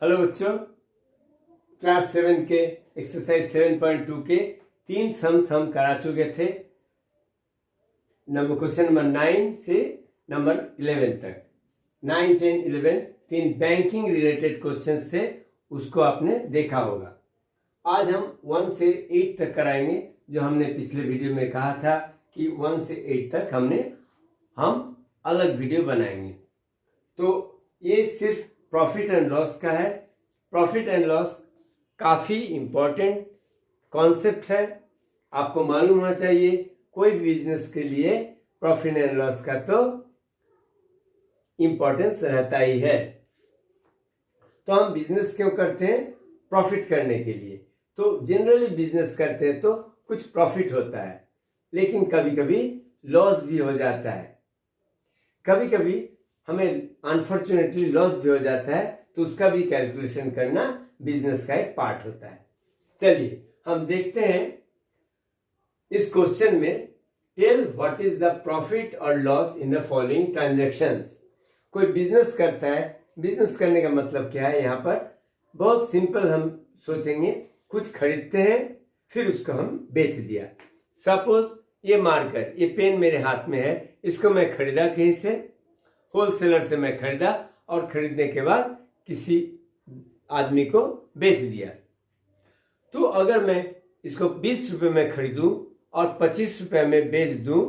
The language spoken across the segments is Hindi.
हेलो बच्चों, क्लास 7 के एक्सरसाइज 7.2 के 3 सम्स हम करा चुके थे। क्वेश्चन नंबर 9 से नंबर 11 तक 9, 10, 11 3 बैंकिंग रिलेटेड क्वेश्चंस थे, उसको आपने देखा होगा। आज हम 1 से 8 तक कराएंगे, जो हमने पिछले वीडियो में कहा था कि 1 से 8 तक हम अलग वीडियो बनाएंगे। तो ये सिर्फ प्रॉफिट एंड लॉस का है। प्रॉफिट एंड लॉस काफ़ी इम्पोर्टेंट कॉन्सेप्ट है, आपको मालूम होना चाहिए। कोई भी बिजनेस के लिए प्रॉफिट एंड लॉस का तो इम्पोर्टेंस रहता ही है। तो हम बिजनेस क्यों करते हैं? प्रॉफिट करने के लिए। तो जनरली बिजनेस करते हैं तो कुछ प्रॉफिट होता है, लेकिन कभी कभी लॉस भी हो जाता है। कभी कभी हमें अनफॉर्चुनेटली लॉस भी हो जाता है, तो उसका भी कैलकुलेशन करना बिजनेस का एक पार्ट होता है। चलिए हम देखते हैं इस क्वेश्चन में। Tell what is the profit और loss in the following transactions. कोई बिजनेस करता है, बिजनेस करने का मतलब क्या है? यहाँ पर बहुत सिंपल हम सोचेंगे, कुछ खरीदते हैं फिर उसको हम बेच दिया। सपोज ये मार्कर, ये पेन मेरे हाथ में है, इसको मैं खरीदा कहीं से, होलसेलर से मैं खरीदा और खरीदने के बाद किसी आदमी को बेच दिया। तो अगर मैं इसको 20 रुपये में खरीदूं और 25 रुपये में बेच दूं,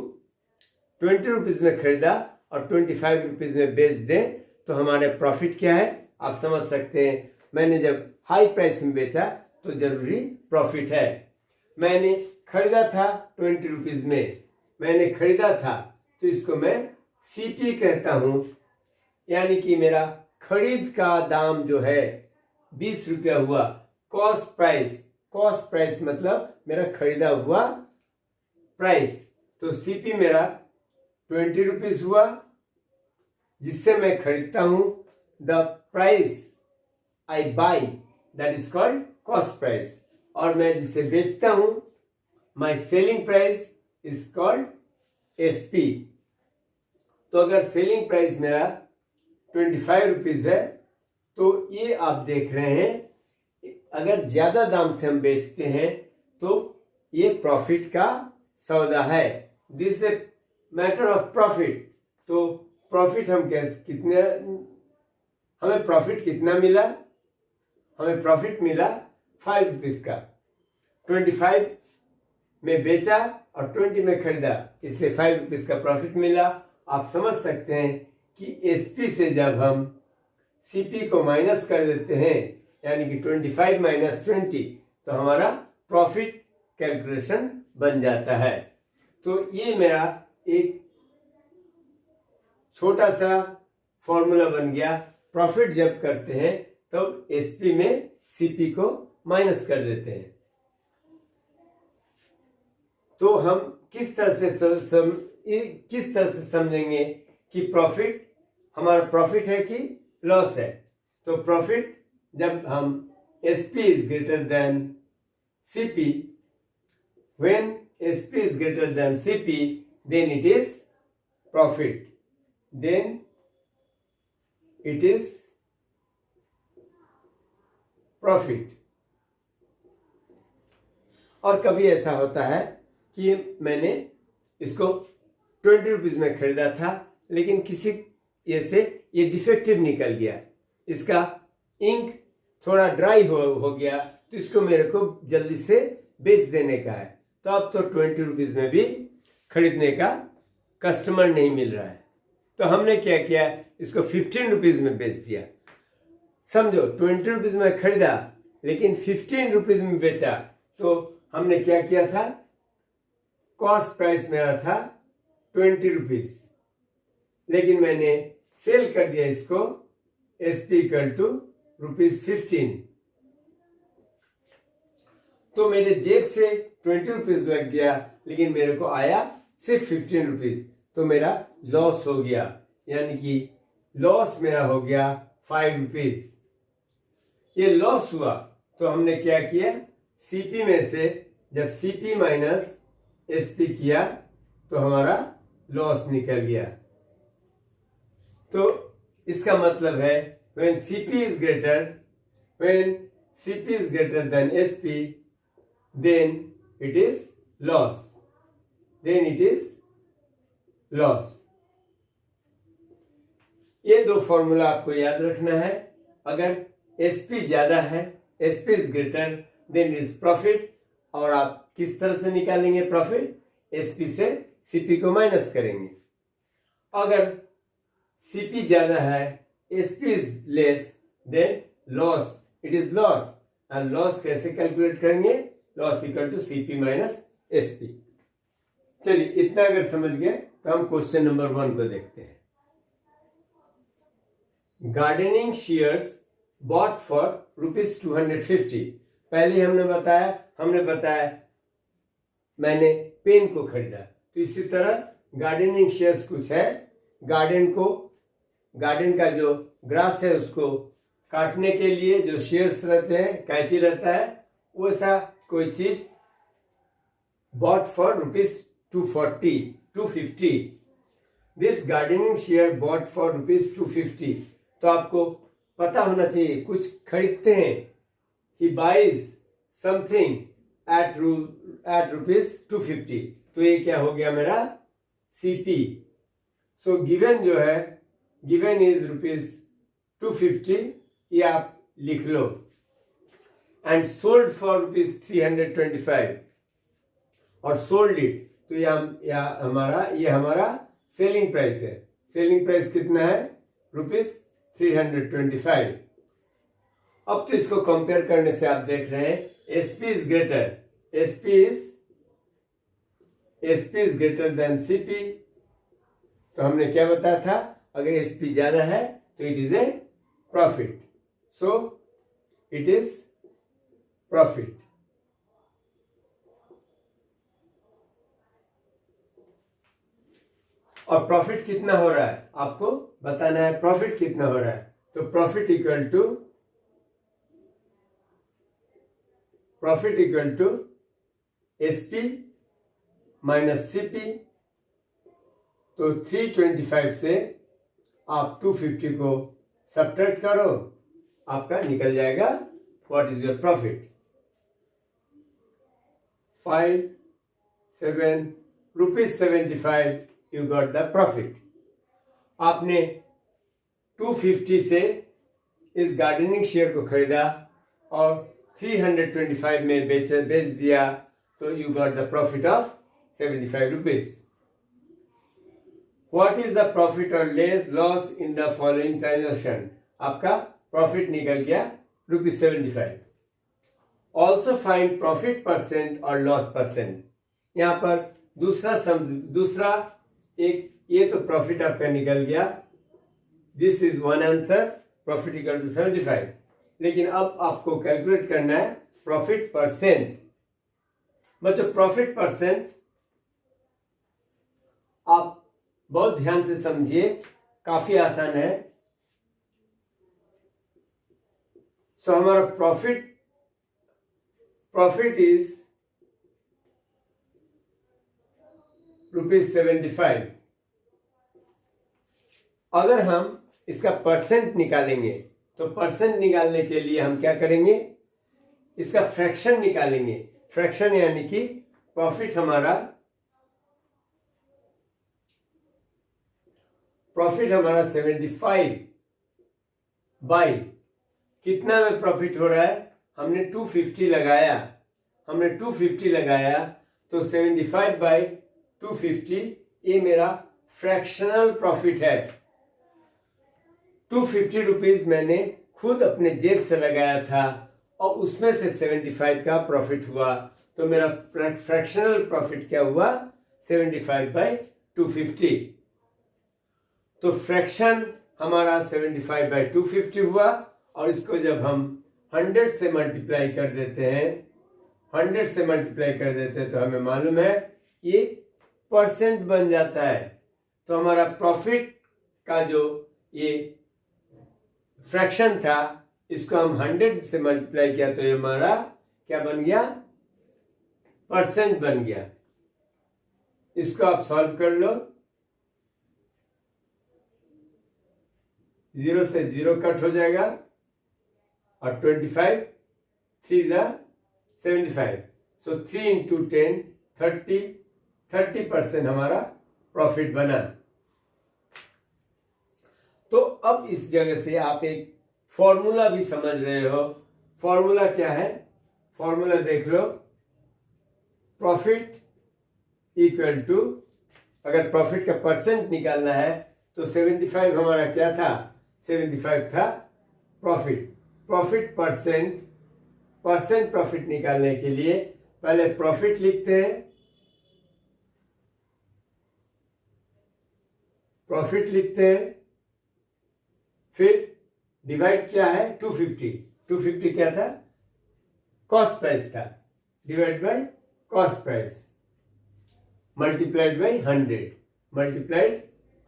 20 रुपीज में खरीदा और 25 रुपीज में बेच दें, तो हमारे प्रॉफिट क्या है आप समझ सकते हैं। मैंने जब हाई प्राइस में बेचा तो जरूरी प्रॉफिट है। मैंने खरीदा था 20 रुपीज में, मैंने खरीदा था, तो इसको मैं सीपी कहता हूं, यानी कि मेरा खरीद का दाम जो है 20 रुपया हुआ। कॉस्ट प्राइस मतलब मेरा खरीदा हुआ प्राइस। तो सीपी मेरा 20 रुपीज हुआ, जिससे मैं खरीदता हूं। The price I buy, that is called cost price. और मैं जिसे बेचता हूं, my selling price is called SP. तो अगर सेलिंग प्राइस मेरा 25 रुपीज है, तो ये आप देख रहे हैं, अगर ज्यादा दाम से हम बेचते हैं तो ये प्रॉफिट का सौदा है। This is a matter of profit. तो प्रॉफिट हम कितने, हमें प्रॉफिट कितना मिला? हमें प्रॉफिट मिला 5 रुपीज का। 25 में बेचा और 20 में खरीदा, इसलिए 5 रुपीज का प्रॉफिट मिला। आप समझ सकते हैं कि एसपी से जब हम सीपी को माइनस कर देते हैं, यानी कि 25 माइनस 20, तो हमारा प्रॉफिट कैलकुलेशन बन जाता है। तो ये मेरा एक छोटा सा फॉर्मूला बन गया। प्रॉफिट जब करते हैं तो एसपी में सीपी को माइनस कर देते हैं। तो हम किस तरह से समझेंगे कि प्रॉफिट हमारा प्रॉफिट है कि लॉस है? तो प्रॉफिट जब हम SP is greater than CP, when SP is greater than CP, then it is profit, then it is profit. और कभी ऐसा होता है कि मैंने इसको 20 रुपीज में खरीदा था, लेकिन किसी ये से ये डिफेक्टिव निकल गया, इसका इंक थोड़ा ड्राई हो गया, तो इसको मेरे को जल्दी से बेच देने का है। तो अब तो 20 रुपीज में भी खरीदने का कस्टमर नहीं मिल रहा है, तो हमने क्या किया, इसको 15 रुपीज में बेच दिया। समझो 20 रुपीज में खरीदा लेकिन 15 रुपीज में बेचा। तो हमने क्या किया था, कॉस्ट प्राइस मेरा था 20 रुपीज, लेकिन मैंने सेल कर दिया इसको एसपी इक्वल टू ₹15। तो मेरे जेब से 20 रुपीज लग गया, लेकिन मेरे को आया सिर्फ 15 रुपीज। तो मेरा लॉस हो गया, यानी कि लॉस मेरा हो गया 5 रुपीज। ये लॉस हुआ तो हमने क्या किया, सीपी में से जब सीपी माइनस एसपी किया तो हमारा लॉस निकल गया। तो इसका मतलब है when CP is greater When CP is greater than SP, then it is loss. Then it is loss. ये दो फॉर्मूला आपको याद रखना है. अगर SP ज्यादा है, SP is greater, then is profit. और आप किस तरह से निकालेंगे प्रॉफिट? SP से CP को माइनस करेंगे. अगर CP ज्यादा है, SP is less, then loss, it is loss. और लॉस कैसे कैलकुलेट करेंगे? Loss equal to CP minus SP. चलिए, इतना अगर समझ गए तो हम क्वेश्चन नंबर 1 को देखते हैं. Gardening shares bot for ₹250. पहले हमने बताया मैंने पेन को खरीदा. तो इसी तरह गार्डनिंग शेयर्स कुछ है. गार्डन का जो ग्रास है उसको काटने के लिए जो शेयर्स रहते हैं, कैंची रहता है, वैसा कोई चीज bought for ₹250. This gardening share bought for ₹250. तो आपको पता होना चाहिए, कुछ खरीदते हैं, ही बाइज समथिंग एट ₹250. तो ये क्या हो गया मेरा? CP. सो गिवन जो है, गिवन इज ₹250. ये आप लिख लो. एंड सोल्ड फॉर ₹325 और सोल्ड इट. तो ये हमारा सेलिंग प्राइस है. सेलिंग प्राइस कितना है? ₹325. अब तो इसको कंपेयर करने से आप देख रहे हैं SP is greater. SP is greater then CP. तो हमने क्या बताया था? अगर SP ज्यादा है तो it is A profit. So it is profit. और प्रॉफिट कितना हो रहा है आपको बताना है. प्रॉफिट कितना हो रहा है? तो profit equal to SP minus CP. तो 325 से आप 250 को सब्ट्रैक्ट करो, आपका निकल जाएगा what is your profit. 7 ₹75 you got the profit. आपने 250 से इस गार्डनिंग शेयर को खरीदा और 325 में बेच दिया, तो you got the profit of ₹75. What is the profit or loss in the following transaction? आपका प्रॉफिट निकल गया ₹75. Also find profit percent और loss percent. यहाँ पर दूसरा एक, ये तो प्रॉफिट आपका निकल गया. This is one answer, profit equal to 75. लेकिन अब आपको कैलकुलेट करना है प्रॉफिट परसेंट. बच्चों, प्रॉफिट परसेंट आप बहुत ध्यान से समझिए, काफी आसान है. सो हमारा प्रॉफिट इज ₹75. अगर हम इसका परसेंट निकालेंगे तो परसेंट निकालने के लिए हम क्या करेंगे? इसका फ्रैक्शन निकालेंगे. फ्रैक्शन यानी कि प्रॉफिट हमारा 75 बाई कितना में प्रॉफिट हो रहा है? हमने 250 लगाया. तो 75 बाई 250, ये मेरा फ्रैक्शनल प्रॉफिट है. ₹250 मैंने खुद अपने जेब से लगाया था और उसमें से 75 का प्रॉफिट हुआ. तो मेरा फ्रैक्शनल प्रॉफिट क्या हुआ? 75 बाई 250. तो फ्रैक्शन हमारा 75 बाई 250 हुआ. और इसको जब हम 100 से मल्टीप्लाई कर देते हैं, तो हमें मालूम है ये परसेंट बन जाता है. तो हमारा प्रॉफिट का जो ये फ्रैक्शन था, इसको हम 100 से मल्टीप्लाई किया तो ये हमारा क्या बन गया? परसेंट बन गया. इसको आप सॉल्व कर लो. 0 से 0 कट हो जाएगा और 25 3 जा 75, सो 3 इंटू 10 30% हमारा प्रॉफिट बना। तो अब इस जगह से आप एक फॉर्मूला भी समझ रहे हो। फॉर्मूला क्या है? फॉर्मूला देख लो, प्रॉफिट इक्वल टू, अगर प्रॉफिट का परसेंट निकालना है तो 75 हमारा क्या था? 75 था प्रॉफिट। प्रॉफिट परसेंट प्रॉफिट निकालने के लिए पहले प्रॉफिट लिखते हैं, प्रॉफिट लिखते हैं, फिर डिवाइड क्या है? 250 क्या था? कॉस्ट प्राइस था, divide by cost price, multiplied by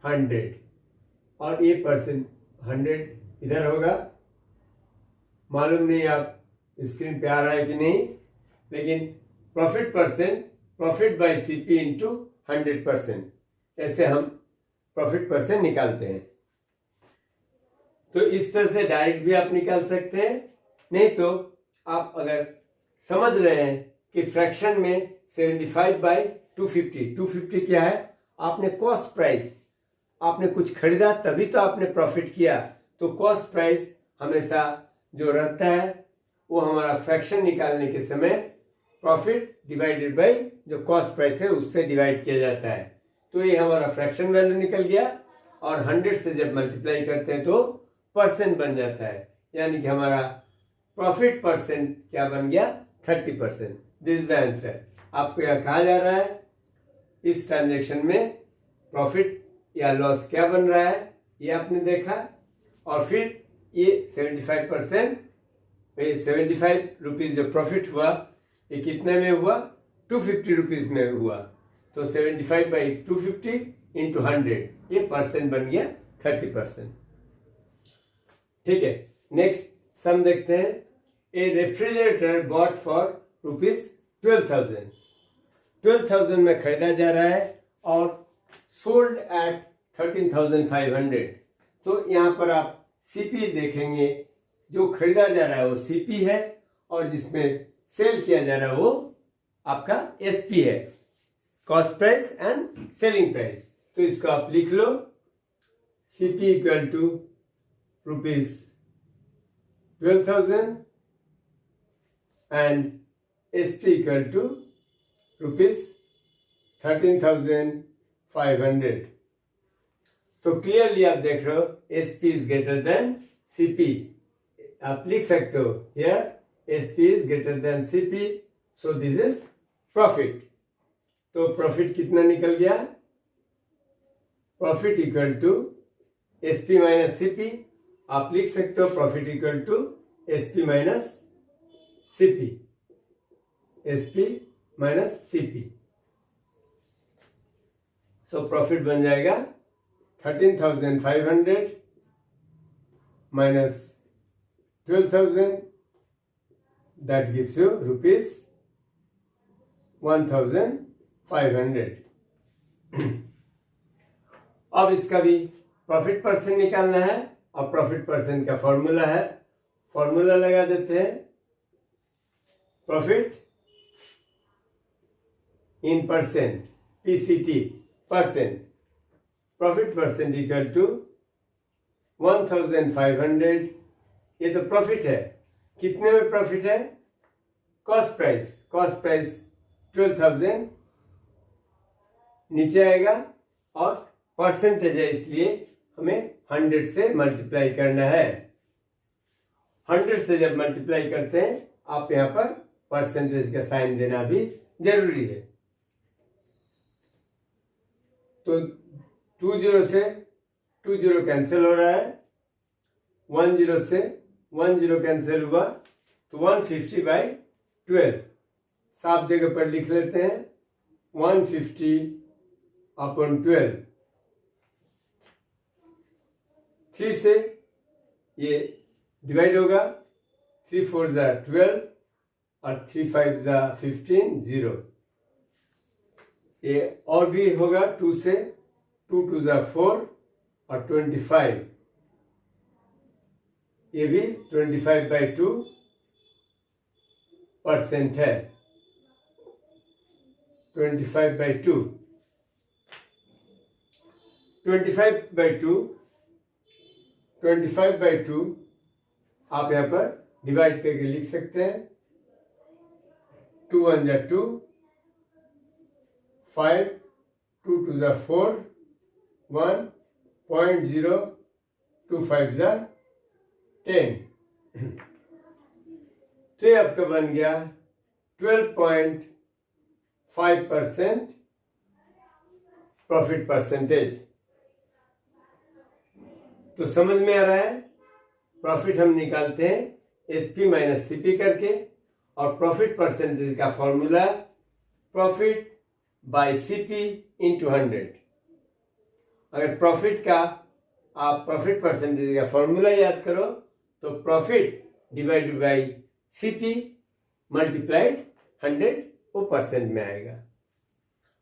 100 और ये परसेंट 100 इधर होगा। मालूम नहीं आप स्क्रीन पे आ रहा है कि नहीं, लेकिन प्रॉफिट बाय सीपी इंटू 100%, ऐसे हम प्रॉफिट परसेंट निकालते हैं। तो इस तरह से डायरेक्ट भी आप निकाल सकते हैं, नहीं तो आप अगर समझ रहे हैं कि फ्रैक्शन में 75 बाय 250 क्या है? आपने कॉस्ट प्राइस, आपने कुछ खरीदा तभी तो आपने प्रॉफिट किया, तो कॉस्ट प्राइस हमेशा जो रहता है वो हमारा फ्रैक्शन निकालने के समय प्रॉफिट डिवाइडेड बाय जो कॉस्ट प्राइस है उससे डिवाइड किया जाता है। तो ये हमारा फ्रैक्शन वैल्यू निकल गया, और 100 से जब मल्टीप्लाई करते हैं तो परसेंट बन जाता है, यानी कि हमारा प्रॉफिट परसेंट क्या बन गया? 30%। This is the answer. आपको यह कहा जा रहा है इस ट्रांजेक्शन में प्रॉफिट या लॉस क्या बन रहा है, ये आपने देखा, और फिर ये 75% 75 रुपीज जो प्रॉफिट हुआ ये कितने में हुआ? 250 रुपीज में हुआ, तो 75 बाई 250 इंटू 100, ये परसेंट बन गया 30%। ठीक है, नेक्स्ट सम देखते हैं। ए रेफ्रिजरेटर बॉट फॉर रुपीज 12,000 में खरीदा जा रहा है और सोल्ड एट 13,500। तो यहाँ पर आप सीपी देखेंगे, जो खरीदा जा रहा है वो सीपी है और जिसमें सेल किया जा रहा है वो आपका एसपी है, cost price and selling price. तो इसको आप लिख लो, CP equal to rupees 12,000 and SP equal to rupees 13,500। तो क्लियरली आप देख रहे हो SP is greater than CP. आप लिख सकते हो here SP is greater than CP, so this is profit. तो प्रॉफिट कितना निकल गया? Profit equal to SP minus CP. आप लिख सकते हो profit equal to SP minus CP, SP minus CP. So profit बन जाएगा 13,500 minus 12,000, that gives you rupees 1,500। अब इसका भी प्रॉफिट परसेंट निकालना है और प्रॉफिट परसेंट का फॉर्मूला है, फॉर्मूला लगा देते हैं। Profit in percent, PCT percent, profit percent equal to 1,500। ये तो प्रॉफिट है, कितने में प्रॉफिट है? कॉस्ट प्राइस 12,000 नीचे आएगा और परसेंटेज है इसलिए हमें 100 से मल्टीप्लाई करना है। 100 से जब मल्टीप्लाई करते हैं आप यहां पर परसेंटेज का साइन देना भी जरूरी है। तो 20 से 20 कैंसिल हो रहा है, 10 से 10 कैंसिल हुआ, तो 150 बाई 12 साफ जगह पर लिख लेते हैं, 150 अपॉन 12। 3 से ये डिवाइड होगा, 3 4 जा 12 और 3 5 जा 15, 0। ये और भी होगा 2 से, 2 2 जा 4 और 25, ये भी 25/2% है। 25/2 25/2 आप यहाँ पर डिवाइड करके लिख सकते हैं। 2 1 जा 2, 5 2 2 जा 4, 1.025 जा 10। तो ये आपका बन गया 12.5% प्रॉफिट परसेंटेज। तो समझ में आ रहा है, प्रॉफिट हम निकालते हैं एसपी माइनस सीपी करके, और प्रॉफिट परसेंटेज का formula profit by CP into 100। अगर प्रॉफिट का आप प्रॉफिट परसेंटेज का फॉर्मूला याद करो तो profit divided by CP multiplied 100 वो परसेंट में आएगा।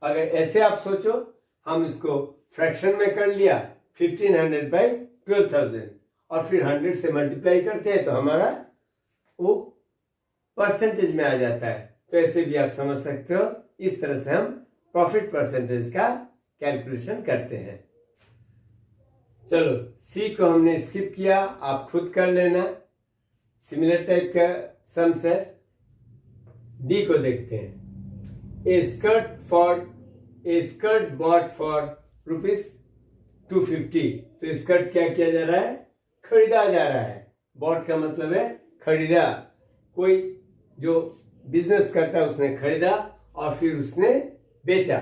अगर ऐसे आप सोचो, हम इसको फ्रैक्शन में कर लिया 1500/12,000 और फिर 100 से मल्टीप्लाई करते हैं तो हमारा वो परसेंटेज में आ जाता है। तो ऐसे भी आप समझ सकते हो, इस तरह से हम प्रॉफिट परसेंटेज का कैलकुलेशन करते हैं। चलो, सी को हमने स्किप किया, आप खुद कर लेना। सिमिलर टाइप का सम्स है। डी को देखते हैं। ए स्कर्ट बॉट फॉर ₹250। तो स्कर्ट क्या किया जा रहा है? खरीदा जा रहा है। बॉट का मतलब है खरीदा। कोई जो बिजनेस करता है उसने खरीदा और फिर उसने बेचा।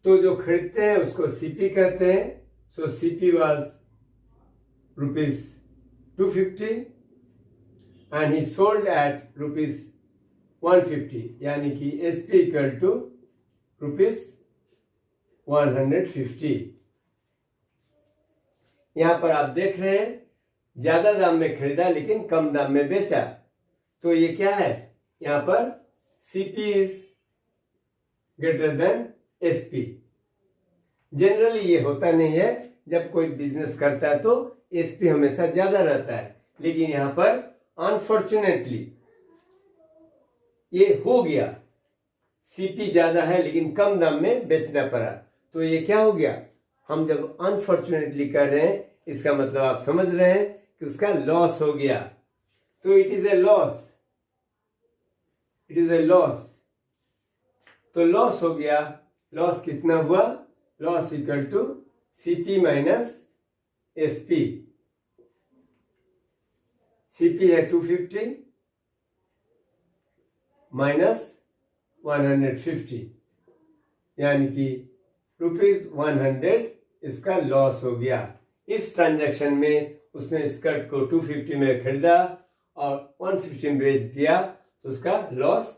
तो जो खरीदते हैं उसको सीपी कहते हैं। So CP was ₹250 and he sold at ₹150, यानी कि एसपी इक्वल टू ₹150। यहां पर आप देख रहे हैं ज्यादा दाम में खरीदा लेकिन कम दाम में बेचा। तो ये क्या है? यहां पर CP is greater then SP. Generally ये होता नहीं है, जब कोई बिजनेस करता है तो एसपी हमेशा ज्यादा रहता है, लेकिन यहां पर अनफॉर्चुनेटली ये हो गया, सीपी ज्यादा है लेकिन कम दाम में बेचना पड़ा। तो ये क्या हो गया? हम जब अनफॉर्चुनेटली कर रहे हैं, इसका मतलब आप समझ रहे हैं कि उसका लॉस हो गया। तो it is a loss, it is a loss. तो लॉस हो गया। लॉस कितना हुआ? Loss equal to CP minus SP. CP है 250 माइनस 150, यानी कि ₹100 इसका लॉस हो गया। इस ट्रांजैक्शन में उसने स्कर्ट को 250 में खरीदा और 150 में बेच दिया, तो उसका लॉस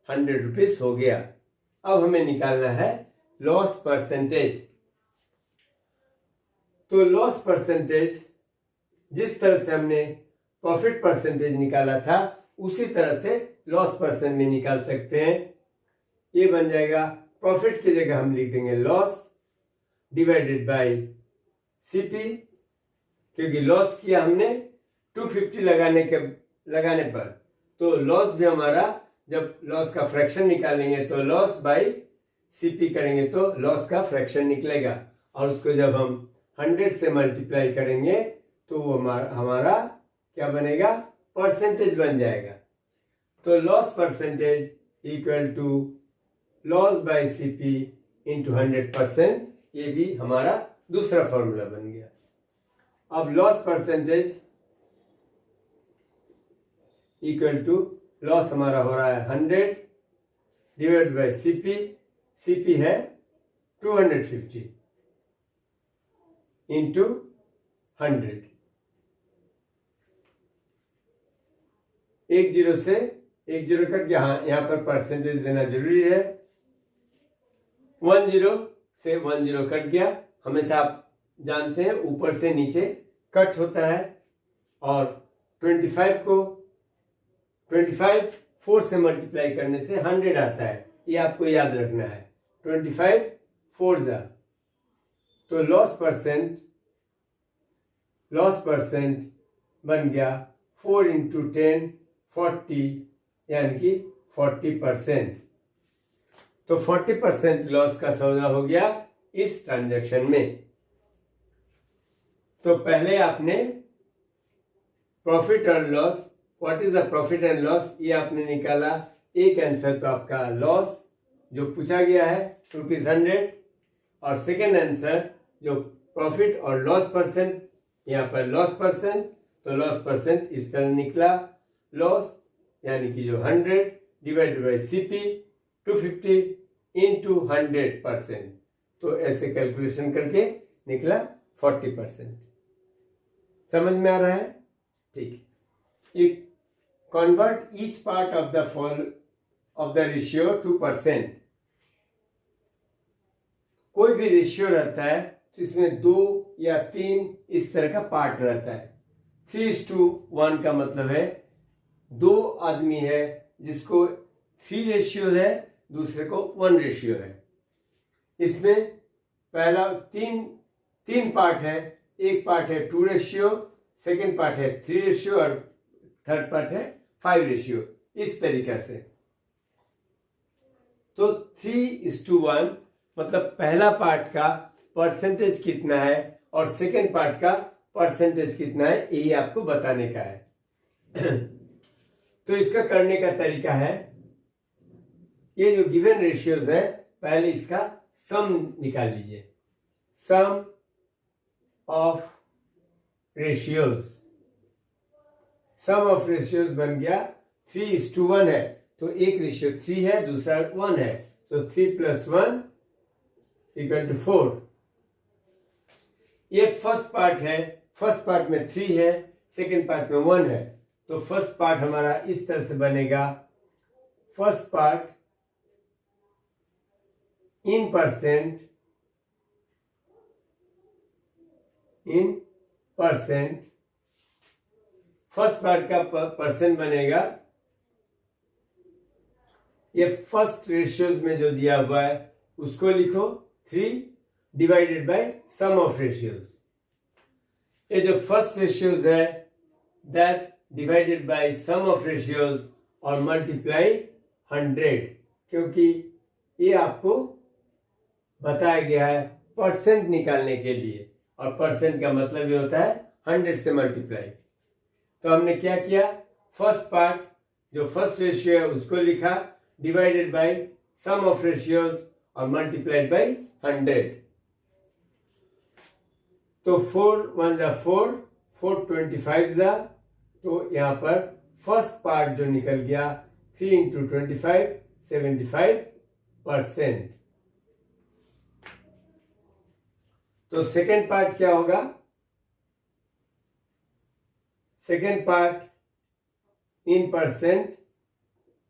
₹100 हो गया। अब हमें निकालना है लॉस परसेंटेज। तो लॉस परसेंटेज जिस तरह से हमने प्रॉफिट परसेंटेज निकाला था उसी तरह से लॉस परसेंट में निकाल सकते हैं। ये बन जाएगा, प्रॉफिट की जगह हम लिख देंगे लॉस डिवाइडेड बाय सीपी, क्योंकि लॉस किया हमने 250 लगाने पर। तो लॉस भी हमारा, जब लॉस का फ्रैक्शन निकालेंगे तो लॉस बाय सीपी करेंगे तो लॉस का फ्रैक्शन निकलेगा, और उसको जब हम 100 से मल्टीप्लाई करेंगे तो वो हमारा क्या बनेगा? परसेंटेज बन जाएगा। तो loss percentage equal to loss by CP into 100%। ये भी हमारा दूसरा फॉर्मूला बन गया। अब loss percentage equal to loss हमारा हो रहा है 100 डिवाइड बाय सीपी। सीपी है 250 इंटू 100। 1 0 से 1 0 कट गया। हाँ, यहां पर परसेंटेज देना जरूरी है। 1 0 से 1 0 कट गया। हमेशा आप जानते हैं ऊपर से नीचे कट होता है। और 25 को 25 4 से मल्टीप्लाई करने से 100 आता है, ये आपको याद रखना है। 25 4 जा। तो लॉस परसेंट बन गया 4 इंटू 10 40, यानी कि 40%। तो 40% लॉस का सौदा हो गया इस ट्रांजैक्शन में। तो पहले आपने प्रॉफिट और loss, what is the profit and loss, ये आपने निकाला। एक आंसर तो आपका लॉस जो पूछा गया है ₹100, और सेकेंड आंसर जो प्रॉफिट और लॉस परसेंट, यहाँ पर लॉस परसेंट, तो लॉस परसेंट इस तरह निकला, लॉस यानी कि जो 100 डिवाइडेड बाई CP 250 इंटू 100%, तो ऐसे कैलकुलेशन करके निकला 40%। समझ में आ रहा है? ठीक। You convert each part of the ratio two percent. कोई भी रेशियो रहता है तो इसमें 2 या 3 इस तरह का पार्ट रहता है। 3:1 का मतलब है 2 आदमी है जिसको 3 रेशियो है, दूसरे को 1 रेशियो है। इसमें पहला तीन पार्ट है, एक पार्ट है 2 रेशियो, सेकेंड पार्ट है 3 रेशियो और थर्ड पार्ट है 5 रेशियो, इस तरीका से। तो 3:1 मतलब पहला पार्ट का परसेंटेज कितना है और सेकेंड पार्ट का परसेंटेज कितना है, यही आपको बताने का है। तो इसका करने का तरीका है, ये जो गिवन रेशियोज है, पहले इसका सम निकाल लीजिए। Sum of ratios, sum of ratios बन गया 3:1 है, तो एक रेशियो 3 है, दूसरा 1 है, तो 3 + 1 = 4। ये फर्स्ट पार्ट है, फर्स्ट पार्ट में 3 है, सेकेंड पार्ट में 1 है, तो फर्स्ट पार्ट हमारा इस तरह से बनेगा। First part in percent, first part का परसेंट बनेगा, ये फर्स्ट रेशियोज में जो दिया हुआ है उसको लिखो 3 divided by sum of ratios. ये जो फर्स्ट रेशियोज है that divided by sum of ratios और मल्टीप्लाई 100, क्योंकि ये आपको बताया गया है परसेंट निकालने के लिए, और परसेंट का मतलब ये होता है 100 से मल्टीप्लाई। तो हमने क्या किया, फर्स्ट पार्ट जो फर्स्ट रेशियो है उसको लिखा divided by sum of ratios और मल्टीप्लाइड बाय 100। तो 4 1 जा 4, 4 25 जा, तो यहाँ पर फर्स्ट पार्ट जो निकल गया 3 इंटू 25 75%। तो सेकेंड पार्ट क्या होगा, सेकेंड पार्ट इन परसेंट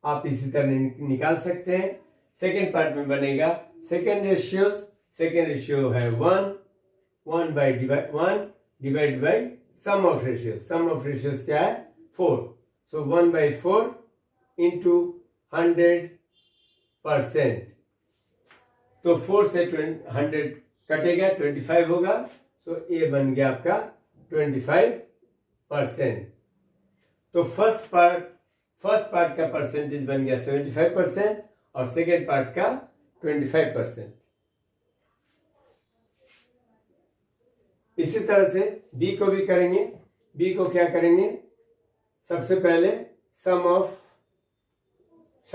आप इसी तरह निकाल सकते हैं। सेकेंड पार्ट में बनेगा सेकेंड रेशियो है 1 divide by sum of ratios. Sum of ratios क्या है 4, सो 1/4 इंटू 100%। तो 4 से 100 कटेगा, 25 होगा, सो ये बन गया आपका 25%। तो फर्स्ट पार्ट का परसेंटेज बन गया 75% और सेकेंड पार्ट का 25%। इसी तरह से बी को भी करेंगे। बी को क्या करेंगे, सबसे पहले सम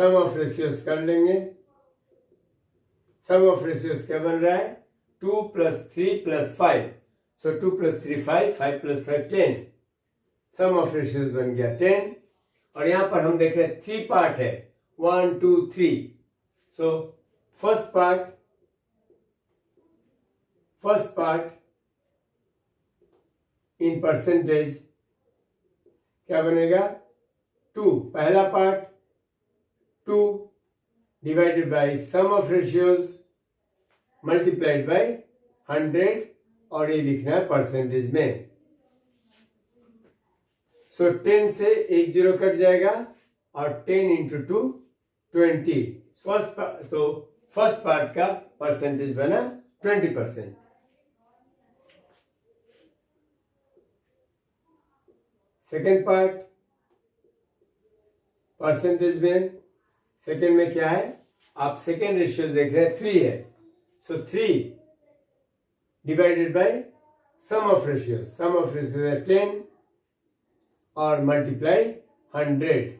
ऑफ रेशियोज कर लेंगे। सम ऑफ रेशियोज क्या बन रहा है 2 + 3 + 5, सो 2 + 3 5, 5 + 5 10। सम ऑफ रेशियोज बन गया 10, और यहां पर हम देख रहे हैं 3 पार्ट है 1 2 3। So first part in percentage क्या बनेगा 2, पहला part 2 divided by sum of ratios multiplied by 100, और ये लिखना है परसेंटेज में। सो 10 से 1 0 कट जाएगा और 10 इंटू 2 20। फर्स्ट पार्ट का परसेंटेज बना 20%। सेकेंड पार्ट परसेंटेज में, सेकेंड में क्या है, आप सेकेंड रेशियो देख रहे हैं 3 है, so 3 divided by sum of ratios, sum of ratios है 10 और मल्टीप्लाई 100,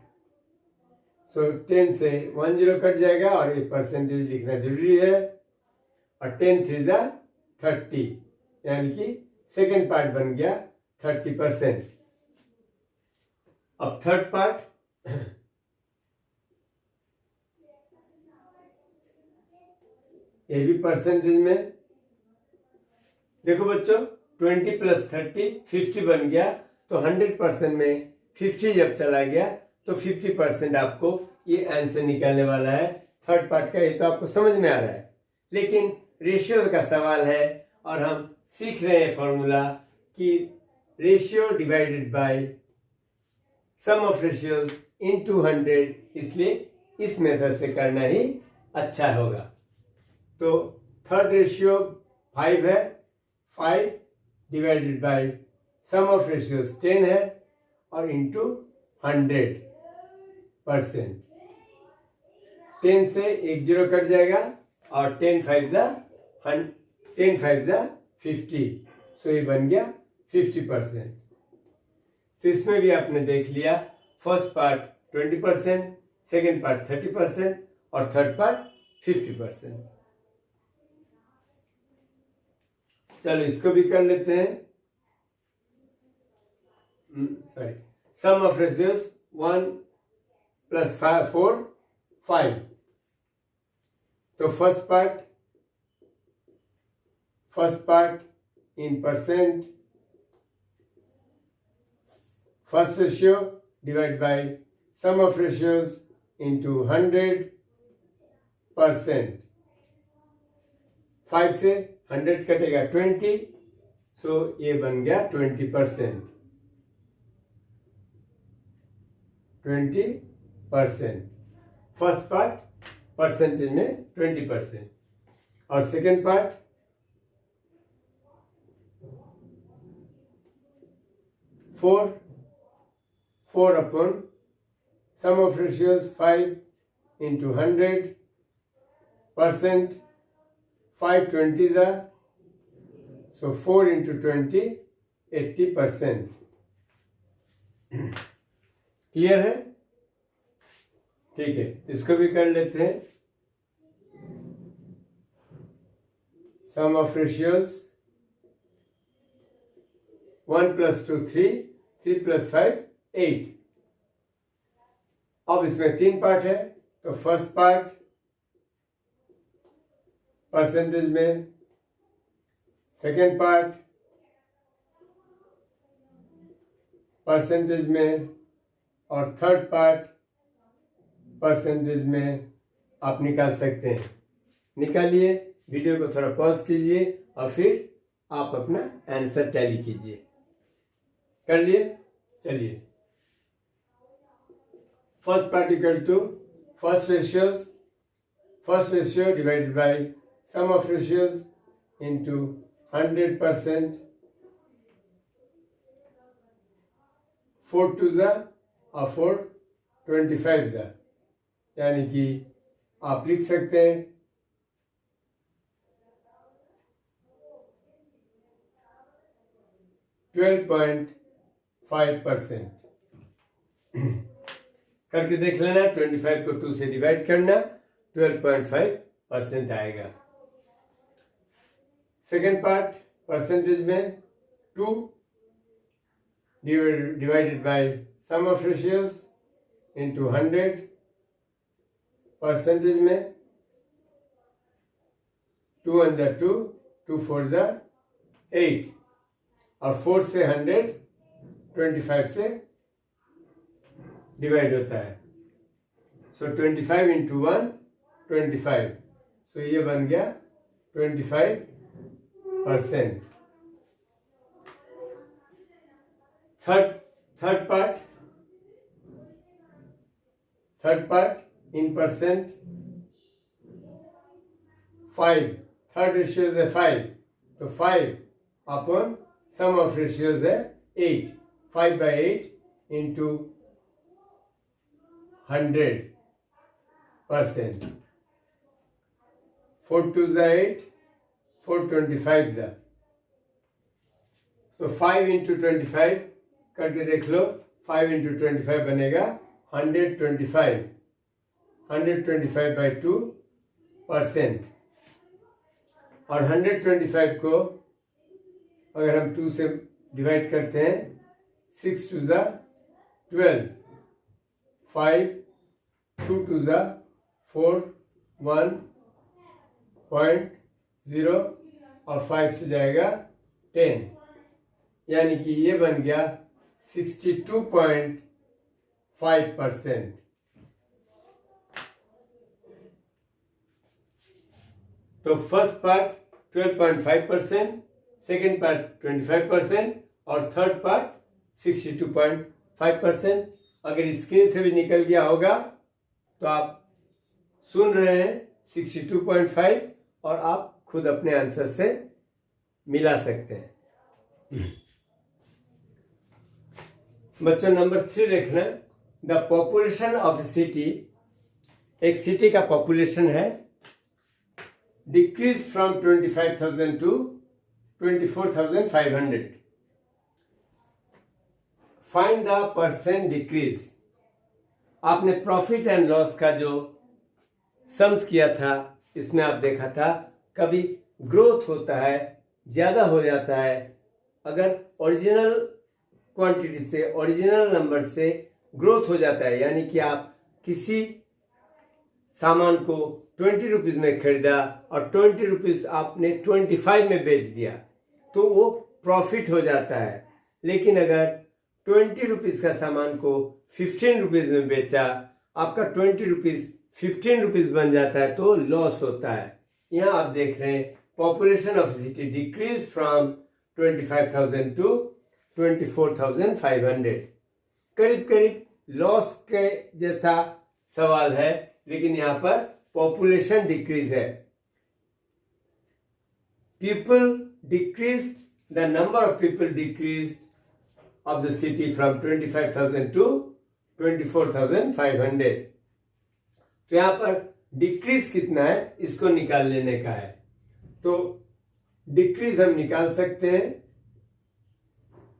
सो 10 से 1 0 कट जाएगा और ये परसेंटेज लिखना जरूरी है, और 10 3 जा 30, यानी कि सेकेंड पार्ट बन गया 30%। अब थर्ड पार्ट, ये भी परसेंटेज में देखो बच्चों, 20 + 30 50 बन गया, तो 100% में 50 जब चला गया तो 50% आपको ये आंसर निकालने वाला है थर्ड पार्ट का। ये तो आपको समझ में आ रहा है, लेकिन रेशियो का सवाल है और हम सीख रहे हैं फॉर्मूला कि ratio divided by sum of ratios into 100, इसलिए इस मेथड से करना ही अच्छा होगा। तो थर्ड रेशियो 5 है, 5 divided by sum of ratios 10 है और इनटू 100%। 10 से 1 0 कट जाएगा और 10 5 जा 50, सो ये बन गया 50%। तो इसमें भी आपने देख लिया, फर्स्ट पार्ट 20%, सेकेंड पार्ट 30% और थर्ड पार्ट 50%। चलो इसको भी कर लेते हैं। Sorry, sum of ratios 1 + 4 5। तो first part in percent, first ratio divide by sum of ratios into 100%। 5 से 100 कटेगा 20, सो ये बन गया 20%। 20%, फर्स्ट पार्ट परसेंटेज में 20%, और second part 4 upon sum of ratios 5 into 100%, 5 20s are, so 4 into 20 80%। Clear है? ठीक है, इसको भी कर लेते हैं। सम ऑफ रेशियोज 1 + 2 3, 3 + 5 8। अब इसमें 3 पार्ट है, तो फर्स्ट पार्ट परसेंटेज में, सेकेंड पार्ट परसेंटेज में और थर्ड पार्ट परसेंटेज में आप निकाल सकते हैं। निकालिए, वीडियो को थोड़ा पॉज कीजिए और फिर आप अपना आंसर टैली कीजिए। कर लिए? चलिए, first part equal to first ratio divided by sum of ratios into 100%, 4 2s और 4 25s, यानी कि आप लिख सकते हैं 12.5%। करके देख लेना, 25 को 2 से डिवाइड करना, 12.5% आएगा। सेकेंड पार्ट परसेंटेज में 2 divided by sum of ratios into 100%, में 2 1 जा 2, 2 4 जा 8, और 4 से 100 25 से डिवाइड होता है, सो 25 into 1 25, सो ये बन गया 25%। Third part in percent 5, third ratios है 5, तो 5 अपॉन सम ऑफ रेशियोज है 8, 5/8 इंटू 100%, 4 2 ज़ा 8, 4 25 ज़ा, तो 5 इंटू 25 करके देख लो, 5 इंटू 25 बनेगा 125, 125/2%, और 125 को अगर हम 2 से डिवाइड करते हैं, 6 2 ज़ा 12, 5 2 2 ज़ा 4, 1.0 और 5 से जाएगा 10, यानी कि ये बन गया 62.5%। तो फर्स्ट पार्ट 12.5%, सेकेंड पार्ट 25% और थर्ड पार्ट 62.5%। अगर स्क्रीन से भी निकल गया होगा तो आप सुन रहे हैं 62.5 और आप खुद अपने आंसर से मिला सकते हैं। बच्चों नंबर 3 देखना, the population of a city, एक सिटी का पॉपुलेशन है, decrease from 25,000 to 24,500। Find the percent decrease. आपने प्रॉफिट एंड लॉस का जो सम्स किया था, इसमें आप देखा था कभी ग्रोथ होता है, ज्यादा हो जाता है। अगर ओरिजिनल क्वांटिटी से, ओरिजिनल नंबर से ग्रोथ हो जाता है, यानी कि आप किसी सामान को 20 रुपीज में खरीदा और 20 रुपीज आपने 25 में बेच दिया, तो वो प्रॉफिट हो जाता है। लेकिन अगर 20 रुपीज का सामान को 15 रुपीज में बेचा, आपका 20 रुपीज 15 रुपीज बन जाता है, तो लॉस होता है। यहाँ आप देख रहे हैं population of city decrease from 25,000 to 24,500। करीब करीब लॉस के जैसा सवाल है, लेकिन यहाँ पर पॉपुलेशन डिक्रीज है। People decreased, the number of people decreased of the city from 25,000 to 24,500। तो यहाँ पर डिक्रीज कितना है इसको निकाल लेने का है। तो डिक्रीज हम निकाल सकते हैं,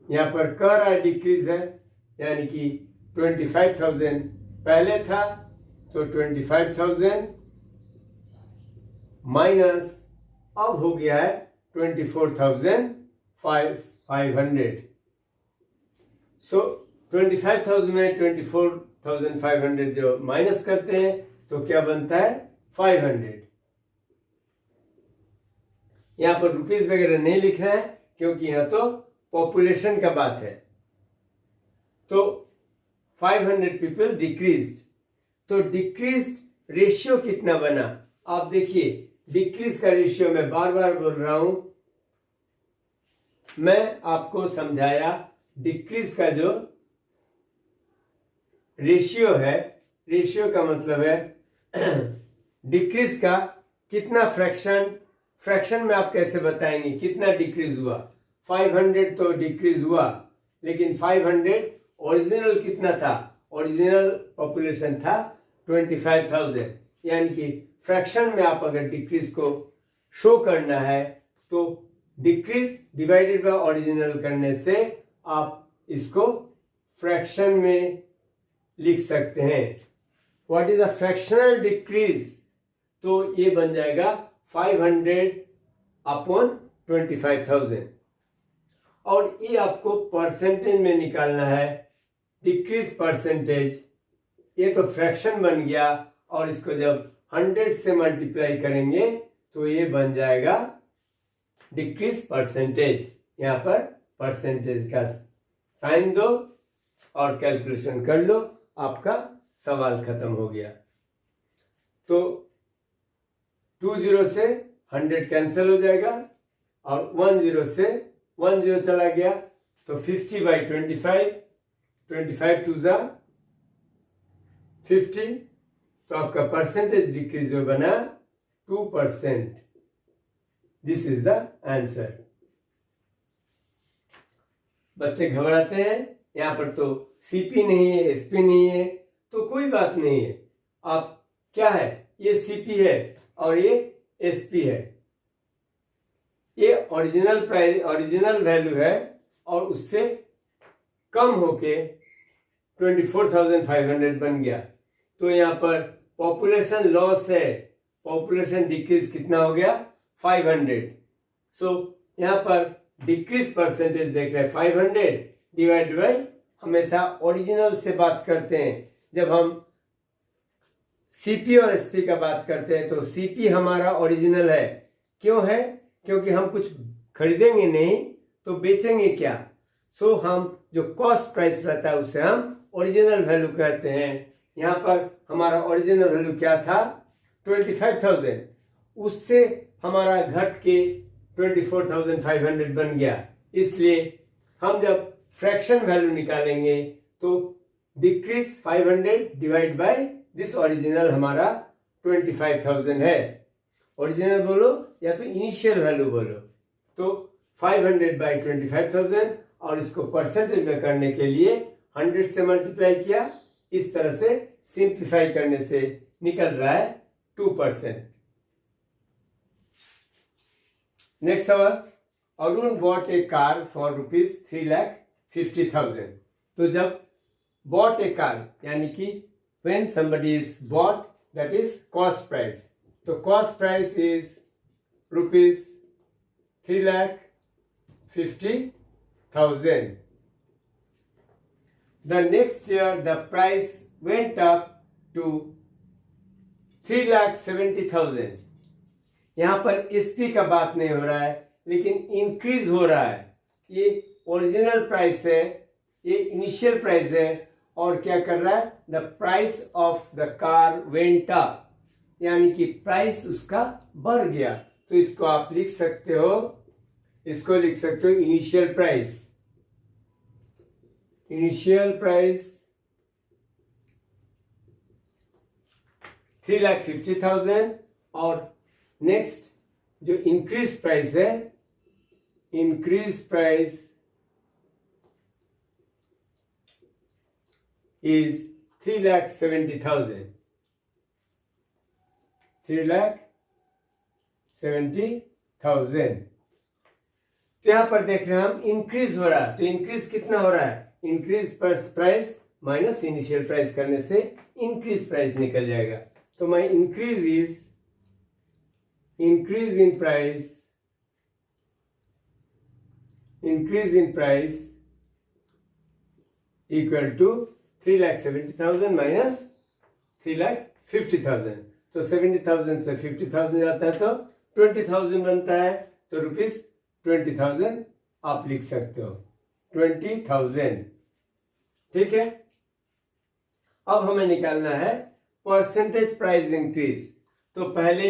यहाँ पर कर रहा है डिक्रीज है, यानी कि 25,000 पहले था, तो 25,000 माइनस अब हो गया है 24,500। सो 25,000 में 24,500 जो माइनस करते हैं तो क्या बनता है 500। यहां पर रुपीज वगैरह नहीं लिखना है क्योंकि यहां तो पॉपुलेशन का बात है। तो 500 पीपल डिक्रीज्ड, तो डिक्रीज्ड रेशियो कितना बना आप देखिए। डिक्रीज का रेशियो मैं बार बार बोल रहा हूं, मैं आपको समझाया डिक्रीज का जो रेशियो है, रेशियो का मतलब है डिक्रीज का कितना फ्रैक्शन में आप कैसे बताएंगे कितना डिक्रीज हुआ। 500 तो डिक्रीज हुआ, लेकिन 500 ओरिजिनल कितना था, ओरिजिनल पॉपुलेशन था 25,000, यानी कि फ्रैक्शन में आप अगर डिक्रीज को शो करना है तो डिक्रीज डिवाइडेड बाय ओरिजिनल करने से आप इसको फ्रैक्शन में लिख सकते हैं। What is a fractional decrease, तो ये बन जाएगा 500 अपॉन 25,000। और ये आपको परसेंटेज में निकालना है, डिक्रीज परसेंटेज। ये तो फ्रैक्शन बन गया और इसको जब 100 से मल्टीप्लाई करेंगे तो ये बन जाएगा डिक्रीज परसेंटेज। यहाँ पर परसेंटेज का साइन दो और कैलकुलेशन कर लो, आपका सवाल खत्म हो गया। तो 20 से 100 कैंसिल हो जाएगा और 10 से 10 चला गया, तो 50/25, 25 2 ज़ा 50, तो आपका परसेंटेज डिक्रीज जो बना 2%। This is the answer. बच्चे घबराते हैं यहाँ पर तो सीपी नहीं है, एसपी नहीं है, तो कोई बात नहीं है। आप क्या है, ये सीपी है और ये एसपी है, ये ओरिजिनल प्राइस, ओरिजिनल वैल्यू है और उससे कम होके 24,500 बन गया। तो यहाँ पर पॉपुलेशन लॉस है, पॉपुलेशन डिक्रीज कितना हो गया, 500। सो यहाँ पर डिक्रीज परसेंटेज देख रहे हैं 500 डिवाइड बाई, हमेशा ओरिजिनल से बात करते हैं। जब हम सीपी और एसपी का बात करते हैं तो सीपी हमारा ओरिजिनल है। क्यों है, क्योंकि हम कुछ खरीदेंगे नहीं तो बेचेंगे क्या। सो हम जो कॉस्ट प्राइस रहता है उसे हम ओरिजिनल वैल्यू कहते हैं। यहाँ पर हमारा ओरिजिनल वैल्यू क्या था, 25,000, उससे हमारा घट के 24,500 बन गया। इसलिए हम जब फ्रैक्शन वैल्यू निकालेंगे तो decrease 500 divide by this original हमारा 25,000 है। ओरिजिनल बोलो या तो इनिशियल वैल्यू बोलो। तो 500 बाई 25,000 और इसको परसेंटेज में करने के लिए 100 से मल्टीप्लाई किया। इस तरह से सिंप्लीफाई करने से निकल रहा है 2%। नेक्स्ट सवाल, Arun bot A car for ₹3,50,000। तो जब बॉट ए कार यानी कि when somebody is bought, that is cost price. So cost price is ₹3,50,000. The next year the price went up to 3,70,000. यहाँ पर एसपी का बात नहीं हो रहा है लेकिन इंक्रीज हो रहा है। ये ओरिजिनल प्राइस है, ये इनिशियल प्राइस है और क्या कर रहा है, the price of the car went up, यानी कि प्राइस उसका बढ़ गया। तो इसको आप लिख सकते हो, इसको लिख सकते हो इनिशियल प्राइस। इनिशियल प्राइस 3,50,000 और नेक्स्ट जो इंक्रीज प्राइस है, इंक्रीज प्राइस is 3,70,000. 3,70,000। तो यहां पर देख रहे हैं हम इंक्रीज हो रहा है। तो इंक्रीज कितना हो रहा है, increase price minus initial price करने से इंक्रीज प्राइस निकल जाएगा। तो my increase is, increase in price, increase in price equal to 3,70,000 minus 3,50,000। तो 70,000 से 50,000 जाता है तो 20,000 बनता है। तो ₹20,000 आप लिख सकते हो, 20,000। ठीक है। अब हमें निकालना है परसेंटेज प्राइस इंक्रीज। तो पहले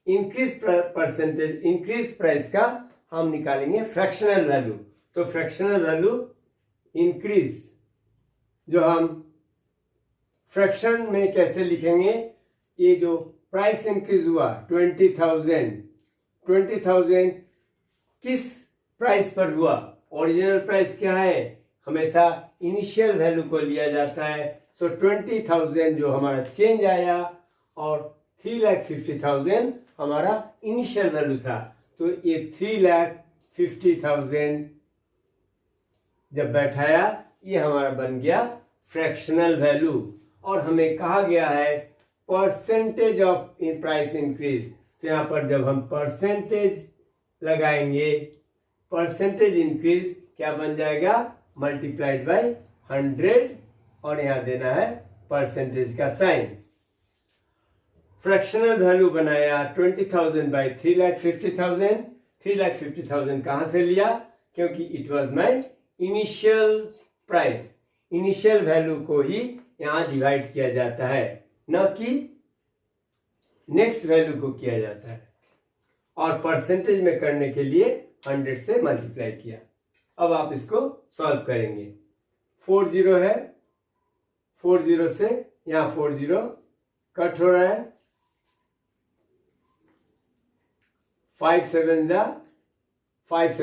इंक्रीज परसेंटेज, इंक्रीज प्राइस का हम निकालेंगे फ्रैक्शनल वैल्यू। तो फ्रैक्शनल वैल्यू इंक्रीज जो हम फ्रैक्शन में कैसे लिखेंगे, ये जो प्राइस इंक्रीज हुआ 20,000 किस प्राइस पर हुआ, ओरिजिनल प्राइस क्या है, हमेशा इनिशियल वैल्यू को लिया जाता है। सो 20,000 जो हमारा चेंज आया और 3,50,000 हमारा इनिशियल वैल्यू था। तो ये 3,50,000 जब बैठाया ये हमारा बन गया फ्रैक्शनल वैल्यू। और हमें कहा गया है परसेंटेज ऑफ प्राइस इंक्रीज। तो यहाँ पर जब हम परसेंटेज लगाएंगे, परसेंटेज इंक्रीज क्या बन जाएगा, मल्टीप्लाइड बाय 100 और यहाँ देना है परसेंटेज का साइन। फ्रैक्शनल वैल्यू बनाया 20,000 बाई 3,50,000। 3,50,000 कहां से लिया, क्योंकि it was my initial price. Initial value को ही यहां डिवाइड किया जाता है, न कि नेक्स्ट वैल्यू को किया जाता है। और परसेंटेज में करने के लिए 100 से मल्टीप्लाई किया। अब आप इसको सॉल्व करेंगे। 40 है, 40 से यहां 40 कट हो रहा है, 5 7 जा 5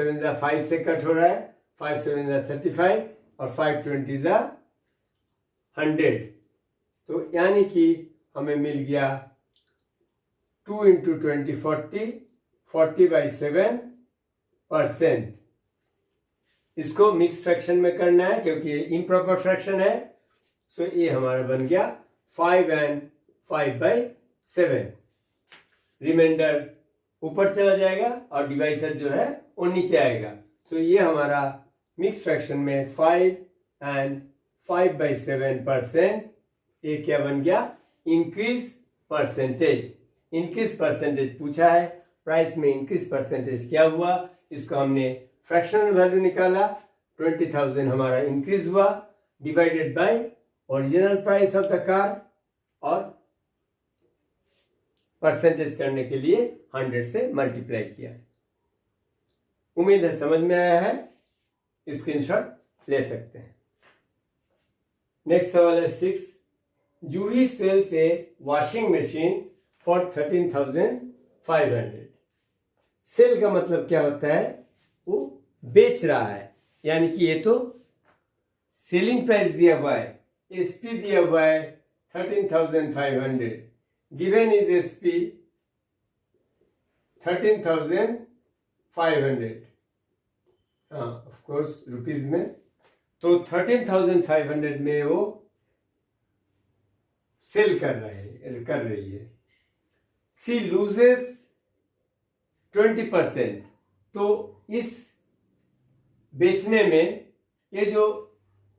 से कट हो रहा है, 5 7 जा 35, और 520 ज़ा 100, तो यानी कि हमें मिल गया 2 × 20 40, 40/7%। इसको मिक्स फ्रैक्शन में करना है क्योंकि ये इम्प्रॉपर फ्रैक्शन है, सो ये हमारा बन गया 5 and 5/7। रिमाइंडर ऊपर चला जाएगा और डिवाइसर जो है वो नीचे आएगा। सो ये हमारा मिक्स फ्रैक्शन में 5 and 5/7%, ये क्या बन गया? Increase percentage. इंक्रीज परसेंटेज पूछा है, प्राइस में इंक्रीज परसेंटेज क्या हुआ, इसको हमने फ्रैक्शनल वैल्यू निकाला। 20,000 हमारा इंक्रीज हुआ, divided by original price of the car, और परसेंटेज करने के लिए 100 से मल्टीप्लाई किया। उम्मीद है समझ में आया है, स्क्रीनशॉट ले सकते हैं। नेक्स्ट सवाल है 6। Juhi sells a washing machine for 13,500। Sale का मतलब क्या होता है? वो बेच रहा है, यानी कि ये तो सेलिंग प्राइस दिया हुआ है, एसपी दिया हुआ है 13,500, गिवन इज एसपी 13,500, हाँ ऑफ कोर्स रुपीज में, तो 13,500 में वो सेल कर रही है। सी लूजेस 20%, तो इस बेचने में ये जो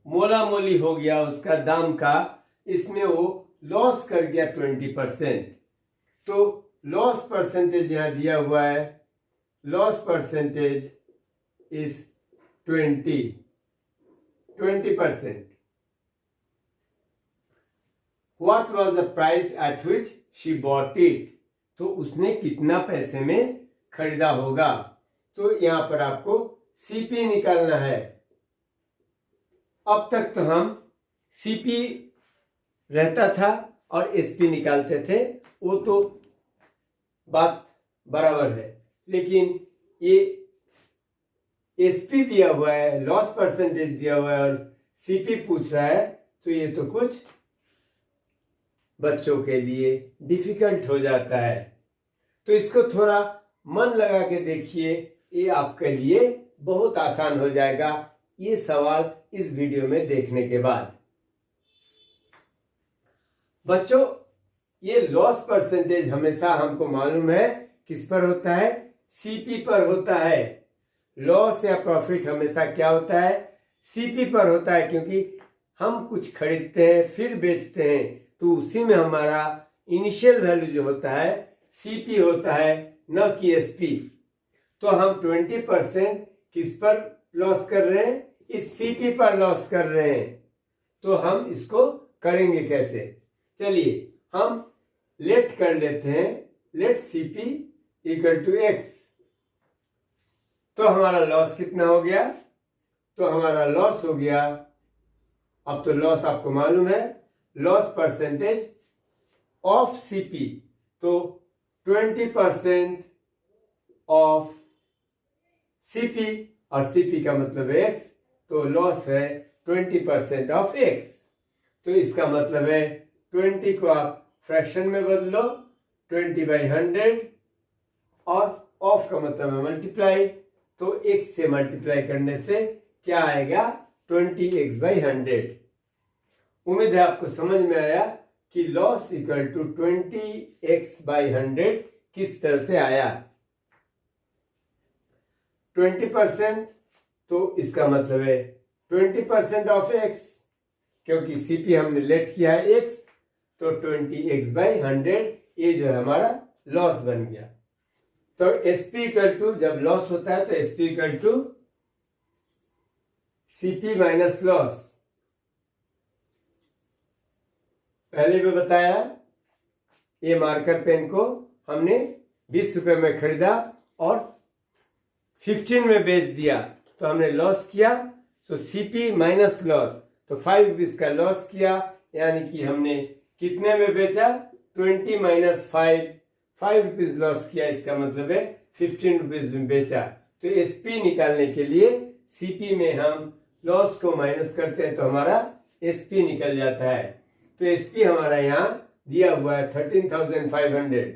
मोला मोली हो गया उसका दाम का, इसमें वो लॉस कर गया 20%। तो लॉस परसेंटेज यहां दिया हुआ है, loss percentage is 20%। What was the price at which she bought it? तो उसने कितना पैसे में खरीदा होगा, तो यहां पर आपको सीपी निकालना है। अब तक तो हम सीपी रहता था और एसपी निकालते थे, वो तो बात बराबर है, लेकिन ये एसपी दिया हुआ है, लॉस परसेंटेज दिया हुआ है और सीपी पूछ रहा है, तो ये तो कुछ बच्चों के लिए डिफिकल्ट हो जाता है। तो इसको थोड़ा मन लगा के देखिए, ये आपके लिए बहुत आसान हो जाएगा ये सवाल इस वीडियो में देखने के बाद। बच्चों, ये लॉस परसेंटेज हमेशा हमको मालूम है किस पर होता है? सीपी पर होता है। लॉस या प्रॉफिट हमेशा क्या होता है? सीपी पर होता है, क्योंकि हम कुछ खरीदते हैं फिर बेचते हैं, तो उसी में हमारा इनिशियल वैल्यू जो होता है सीपी होता है, न कि एसपी। तो हम 20% किस पर लॉस कर रहे हैं? इस सीपी पर लॉस कर रहे हैं। तो हम इसको करेंगे कैसे? चलिए हम लेट कर लेते हैं, let CP equal to X. तो हमारा लॉस कितना हो गया? तो हमारा लॉस हो गया, अब तो लॉस आपको मालूम है, लॉस परसेंटेज ऑफ सीपी, तो 20% ऑफ सीपी, और सीपी का मतलब है एक्स, तो लॉस है 20% ऑफ एक्स। तो इसका मतलब है 20 को आप फ्रैक्शन में बदलो, 20/100, और ऑफ का मतलब है मल्टीप्लाई, तो x से मल्टीप्लाई करने से क्या आएगा? 20x/100। उम्मीद है आपको समझ में आया कि लॉस इक्वल टू 20x/100 किस तरह से आया। 20%, तो इसका मतलब है 20% ऑफ x, क्योंकि सीपी हमने लेट किया है x, तो 20x/100 ये जो है हमारा लॉस बन गया। तो एसपी इक्वल टू, जब लॉस होता है तो SP equal to CP minus loss. पहले भी बताया, ये मार्कर पेन को हमने 20 रुपए में खरीदा और 15 में बेच दिया, तो हमने लॉस किया। सो सीपी माइनस लॉस, तो 5 रुपीज का लॉस किया, यानी कि हमने कितने में बेचा? 20 - 5 रुपीज लॉस किया, इसका मतलब है 15 रुपीज में बेचा। तो एसपी निकालने के लिए सीपी में हम लॉस को माइनस करते हैं तो हमारा एसपी निकल जाता है। तो एसपी हमारा यहाँ दिया हुआ है 13,500।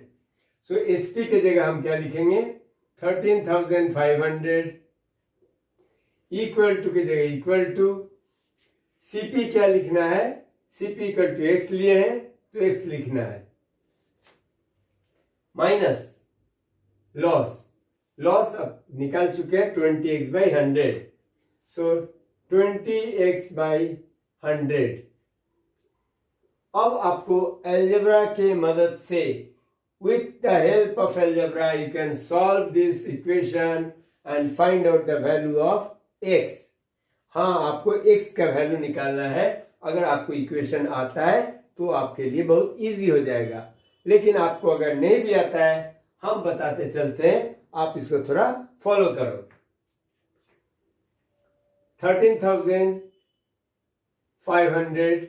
सो एसपी की जगह हम क्या लिखेंगे 13,500 इक्वल टू की जगह इक्वल टू सीपी क्या लिखना है, सीपी इक्वल टू एक्स लिए हैं तो एक्स लिखना है माइनस लॉस, लॉस अब निकाल चुके हैं 20x/100। सो 20x/100। अब आपको अलजेब्रा के मदद से with the help of algebra you can solve this equation and find out the value of x। हाँ, आपको x का वैल्यू निकालना है। अगर आपको इक्वेशन आता है तो आपके लिए बहुत इजी हो जाएगा, लेकिन आपको अगर नहीं भी आता है हम बताते चलते हैं, आप इसको थोड़ा फॉलो करो। 13,500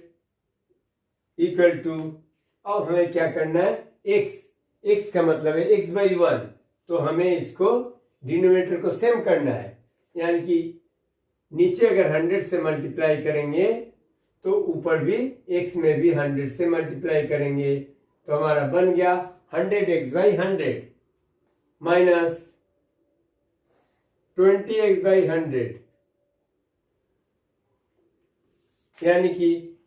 इक्वल टू, अब हमें क्या करना है x, x का मतलब है x/1, तो हमें इसको डिनोमिनेटर को सेम करना है, यानी कि नीचे अगर 100 से मल्टीप्लाई करेंगे तो ऊपर भी x में भी 100 से मल्टीप्लाई करेंगे, तो हमारा बन गया 100x/100 माइनस 20x/100, यानी कि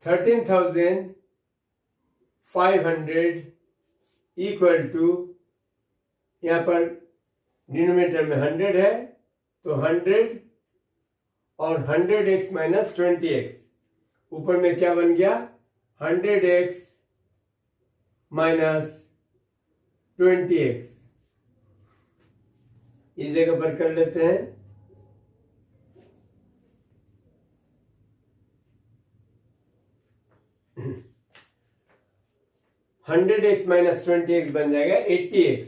13,500 इक्वल टू, यहां पर डिनोमिनेटर में 100 है तो 100 और 100x माइनस 20x, ऊपर में क्या बन गया 100x माइनस 20x। इस जगह पर कर लेते हैं 100x माइनस 20x बन जाएगा 80x,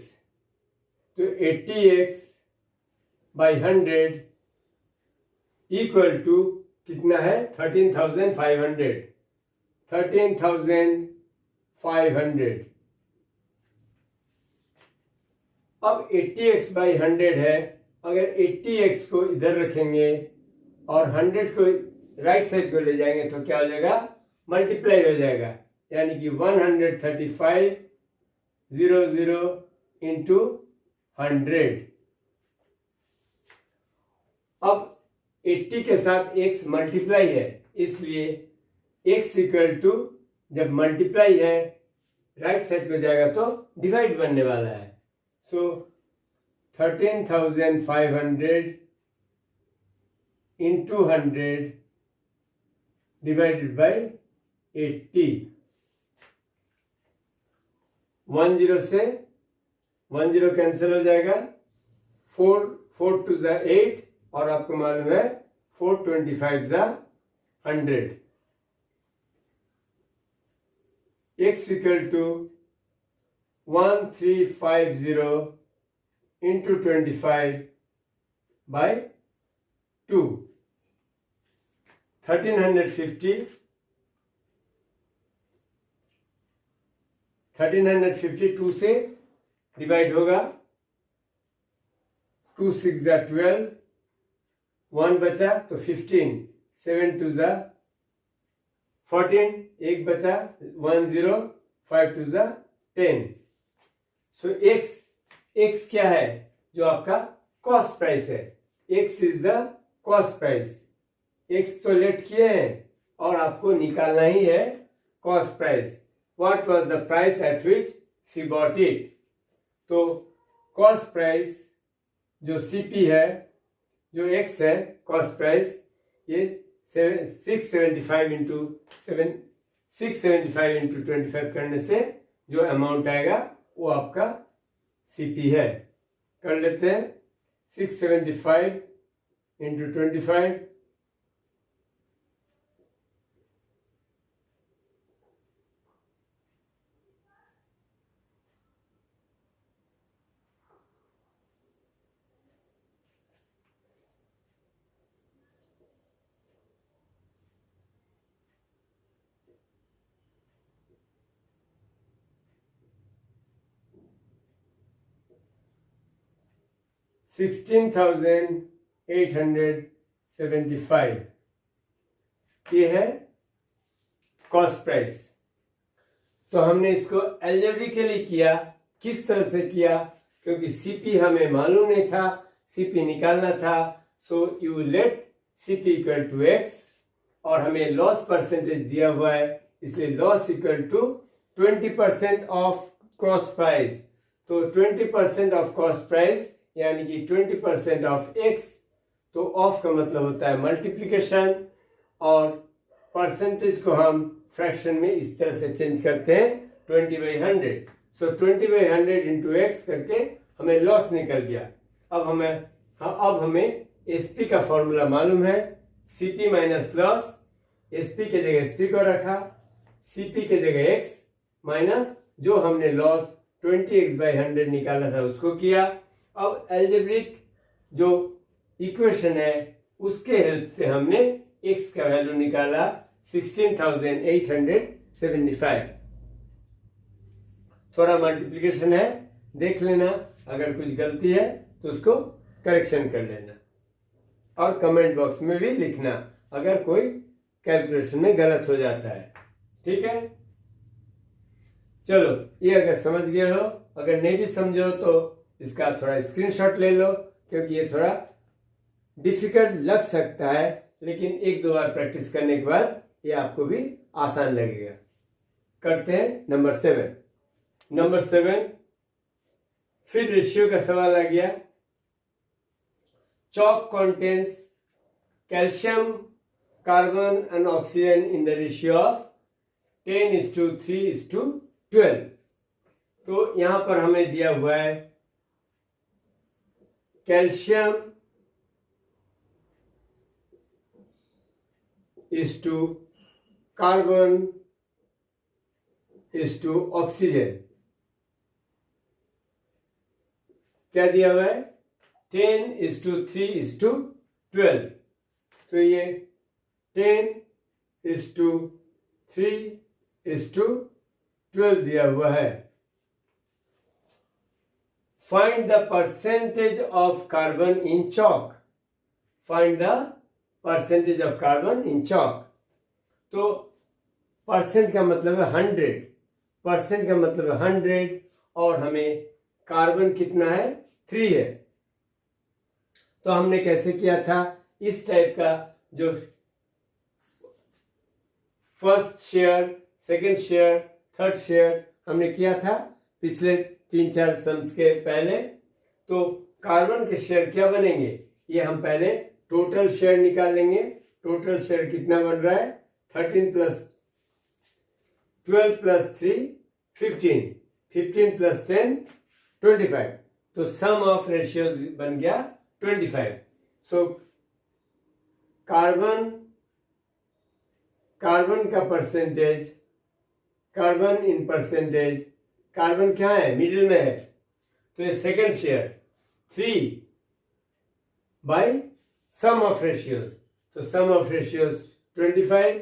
तो 80x/100 इक्वल टू कितना है 13,500। 13,500 अब 80x/100 है, अगर 80x को इधर रखेंगे और 100 को राइट साइड को ले जाएंगे तो क्या हो जाएगा मल्टीप्लाई हो जाएगा, यानी कि 135,000 इंटू 100। अब 80 के साथ x मल्टीप्लाई है, इसलिए x इक्वल टू जब मल्टीप्लाई है राइट साइड को जाएगा तो डिवाइड बनने वाला है। सो 13,500 इंटू 100 डिवाइडेड बाई 80। 10 से 10 कैंसिल हो जाएगा, 4 2 ज़ा 8 और आपको मालूम है 4 25 ज़ा 100। x इक्वल टू 1350 इंटू 25/2, 1350 2 से डिवाइड होगा, 2 6 ज़ा 12, 1 बचा तो 15, 7 2 ज़ा 14, 1 बचा 10, 5 2 ज़ा 10। सो x क्या है जो आपका कॉस्ट प्राइस है, x is the cost price. x तो लेट किए हैं और आपको निकालना ही है cost price. What was the price at which she bought it? तो कॉस्ट प्राइस जो CP है, जो x है कॉस्ट प्राइस, ये 675 इंटू 25 करने से जो अमाउंट आएगा वो आपका CP है। कर लेते हैं 675 इंटू 25, $16,800 75 ये है कॉस्ट प्राइस। तो हमने इसको एल्जेब्रिकली किया। किस तरह से किया? क्योंकि सीपी हमें मालूम नहीं था, सीपी निकालना था। So you let CP equal to X, और हमें लॉस परसेंटेज दिया हुआ है, इसलिए loss equal to 20% of cost price. तो 20% ऑफ कॉस्ट प्राइस यानी कि 20% ऑफ एक्स। तो ऑफ का मतलब होता है मल्टीप्लिकेशन, और परसेंटेज को हम फ्रैक्शन में इस तरह से चेंज करते हैं 20/100। सो 20/100 इंटू एक्स करके हमें लॉस निकल गया। अब हमें एसपी का फॉर्मूला मालूम है, सीपी माइनस लॉस। एसपी के जगह एसपी को रखा, सीपी के जगह एक्स माइनस जो हमने लॉस 20x/100 निकाला था उसको किया। अब एल्जेब्रिक जो इक्वेशन है उसके हेल्प से हमने x का वैल्यू निकाला 16,875। थोड़ा मल्टीप्लिकेशन है, देख लेना, अगर कुछ गलती है तो उसको करेक्शन कर लेना, और कमेंट बॉक्स में भी लिखना अगर कोई कैलकुलेशन में गलत हो जाता है। ठीक है, चलो ये अगर समझ गए हो, अगर नहीं भी समझो तो इसका थोड़ा स्क्रीनशॉट ले लो, क्योंकि ये थोड़ा डिफिकल्ट लग सकता है, लेकिन एक दो बार प्रैक्टिस करने के बाद ये आपको भी आसान लगेगा। करते हैं नंबर 7। नंबर 7 फिर रेशियो का सवाल आ गया। chalk contains calcium, carbon and oxygen in the ratio of 10:3:12। तो यहां पर हमें दिया हुआ है कैल्शियम कार्बन ऑक्सीजन। क्या दिया हुआ है? 10:3:12। तो ये 10:3:12 दिया हुआ है। Find the percentage of carbon in chalk. Find the percentage of carbon in chalk. तो परसेंट का मतलब है 100, परसेंट का मतलब है 100, और हमें कार्बन कितना है? 3 है। तो हमने कैसे किया था? इस टाइप का जो first share, second share, third share हमने किया था पिछले 3-4 सम्स के पहले। तो कार्बन के शेयर क्या बनेंगे? ये हम पहले टोटल शेयर निकाल लेंगे। टोटल शेयर कितना बन रहा है? 13 + 12 + 3 15, 15 + 10 25। तो सम ऑफ रेशियोज बन गया 25। सो कार्बन का percentage, carbon in percentage, carbon क्या है? मिडिल में है, तो ये second share 3 by sum of ratios. तो सम ऑफ रेशियोज 25,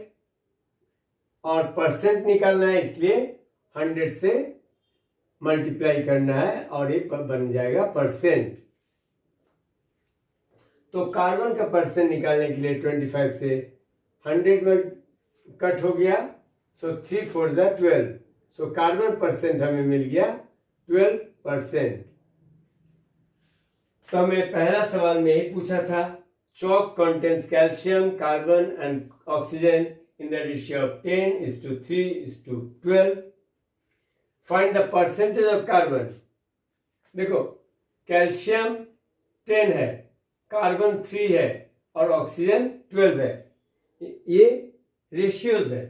और परसेंट निकालना है इसलिए 100 से मल्टीप्लाई करना है, और ये बन जाएगा परसेंट। तो कार्बन का परसेंट निकालने के लिए 25 से 100 में कट हो गया। सो 3 4 12। सो कार्बन परसेंट हमें मिल गया 12%। तो हमें पहला सवाल में यही पूछा था, chalk contains calcium, carbon and oxygen in the ratio of 10:3:12। Find the percentage of carbon। देखो कैल्शियम 10 है, कार्बन 3 है, और ऑक्सीजन 12 है। ये रेशियोज है।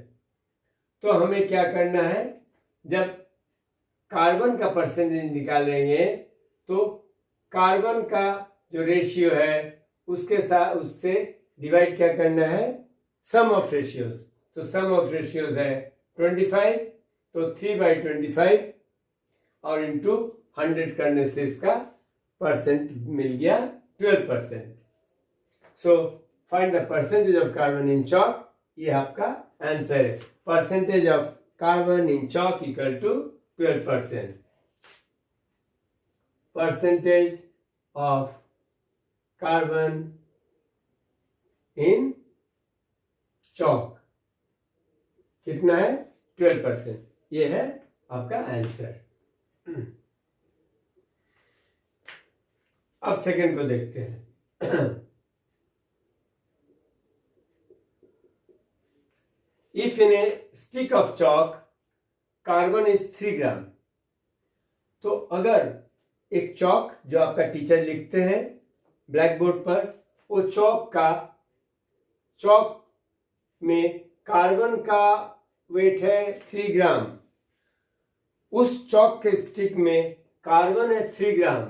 तो हमें क्या करना है? जब कार्बन का परसेंटेज निकालेंगे तो कार्बन का जो रेशियो है उसके साथ उससे डिवाइड क्या करना है? सम ऑफ रेशियोज। तो सम ऑफ रेशियोज है 25, तो 3/25, और इंटू 100 करने से इसका परसेंट मिल गया 12%। So find the percentage of carbon in chalk. ये आपका आंसर है। Percentage of carbon in chalk equal to 12%। Percentage of carbon in chalk कितना है 12%। ये है आपका आंसर। अब सेकंड को देखते हैं। If in A stick of chalk carbon is 3 ग्राम, तो अगर एक चॉक जो आपका टीचर लिखते हैं ब्लैक बोर्ड पर, वो चॉक में कार्बन का वेट है 3 ग्राम, उस चॉक के स्टिक में कार्बन है 3 gram,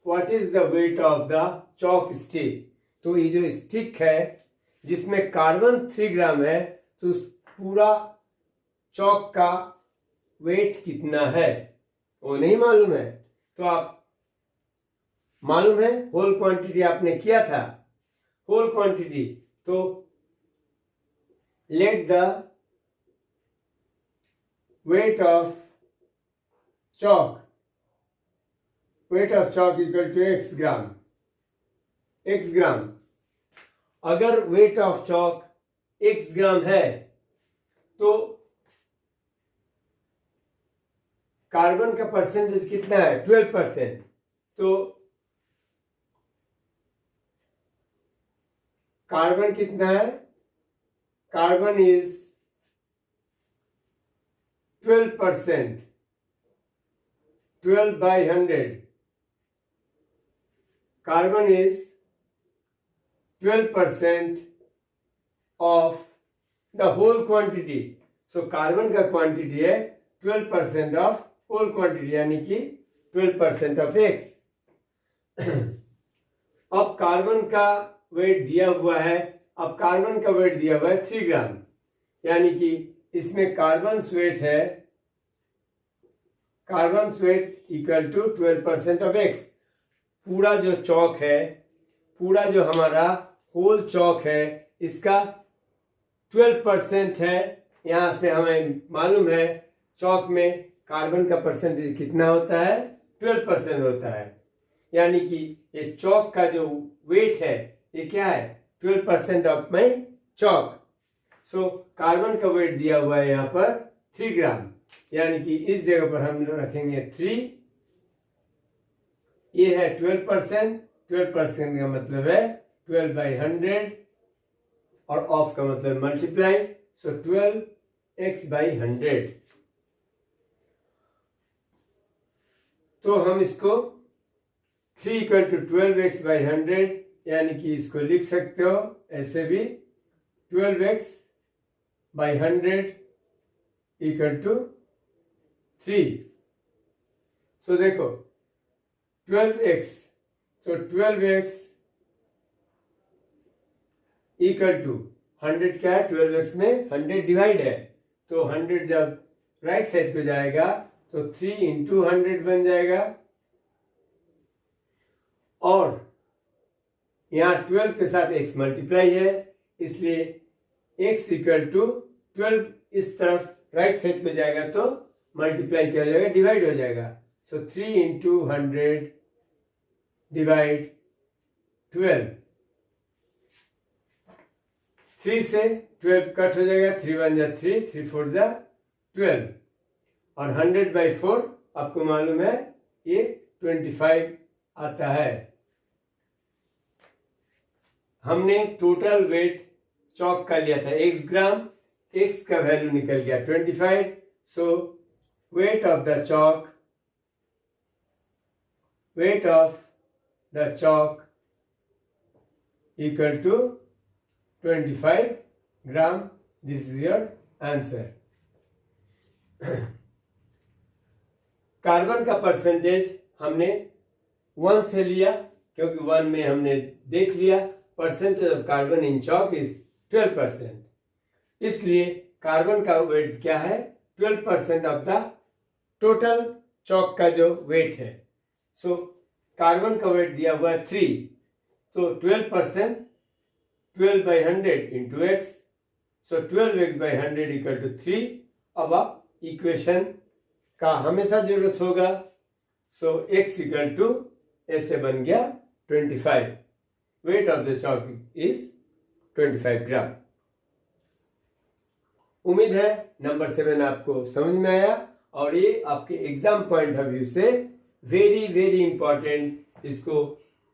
what is the weight of the chalk stick. तो ये जो स्टिक है जिसमें कार्बन 3 ग्राम है, तो पूरा चॉक का वेट कितना है वो नहीं मालूम है। तो आप मालूम है होल क्वांटिटी आपने किया था, होल क्वांटिटी, तो let the weight of chalk equal to x gram. x gram, अगर weight of chalk x gram है तो कार्बन का परसेंटेज कितना है 12%। तो कार्बन कितना है, carbon is 12%, 12 by 100, carbon is 12% of the whole quantity. So carbon का क्वांटिटी है 12% ऑफ होल क्वांटिटी, यानी कि 12% ऑफ x। अब कार्बन का वेट दिया हुआ है, अब कार्बन का वेट दिया हुआ है 3 ग्राम, यानी कि इसमें कार्बन वेट है, carbon weight equal to 12% of x। पूरा जो चॉक है, पूरा जो हमारा होल चॉक है, इसका 12% है। यहां से हमें मालूम है चॉक में कार्बन का परसेंटेज कितना होता है 12% होता है, यानी कि ये चॉक का जो वेट है ये क्या है 12% of my chalk. So carbon का वेट दिया हुआ है यहाँ पर 3 ग्राम, यानी कि इस जगह पर हम रखेंगे 3, ये है 12%, 12% का मतलब है 12 by 100 और ऑफ का मतलब मल्टीप्लाई, सो 12x by 100। तो हम इसको 3 इक्वल टू 12x by 100, यानी कि इसको लिख सकते हो ऐसे भी 12x by 100 इक्वल टू 3। सो देखो 12x, तो 12x इक्वल टू 100 क्या है 12x में 100 डिवाइड है, तो 100 जब राइट साइड को जाएगा तो 3 इंटू 100 बन जाएगा, और यहाँ 12 के साथ x मल्टीप्लाई है, इसलिए x इक्वल टू 12 इस तरफ राइट साइड को जाएगा तो मल्टीप्लाई किया जाएगा, डिवाइड हो जाएगा। सो 3 इंटू 100 डिवाइड 12, 3 से 12 कट हो जाएगा, 3 1 जा 3, 3 4 जा 12, और 100 by 4 आपको मालूम है ये 25 आता है। हमने टोटल वेट चॉक का लिया था x ग्राम, x का वैल्यू निकल गया 25, so weight of the chalk, weight of the chalk equal to 25 gram. This is your answer. Carbon का परसेंटेज हमने 1 से लिया, क्योंकि 1 में हमने देख लिया percentage of carbon in chalk is 12%, इसलिए कार्बन का वेट क्या है 12% ऑफ द टोटल चॉक का जो वेट है। सो कार्बन का वेट दिया हुआ है 3, तो 12% 12 by 100 into x, so 12x by 100 equal to 3। अब आप इक्वेशन का हमेशा जरूरत होगा, सो x इक्वल टू ऐसे बन गया 25, wait of the chalk is 25 ग्राम। उम्मीद है नंबर 7 आपको समझ में आया और ये आपके एग्जाम पॉइंट ऑफ व्यू से वेरी वेरी इंपॉर्टेंट, इसको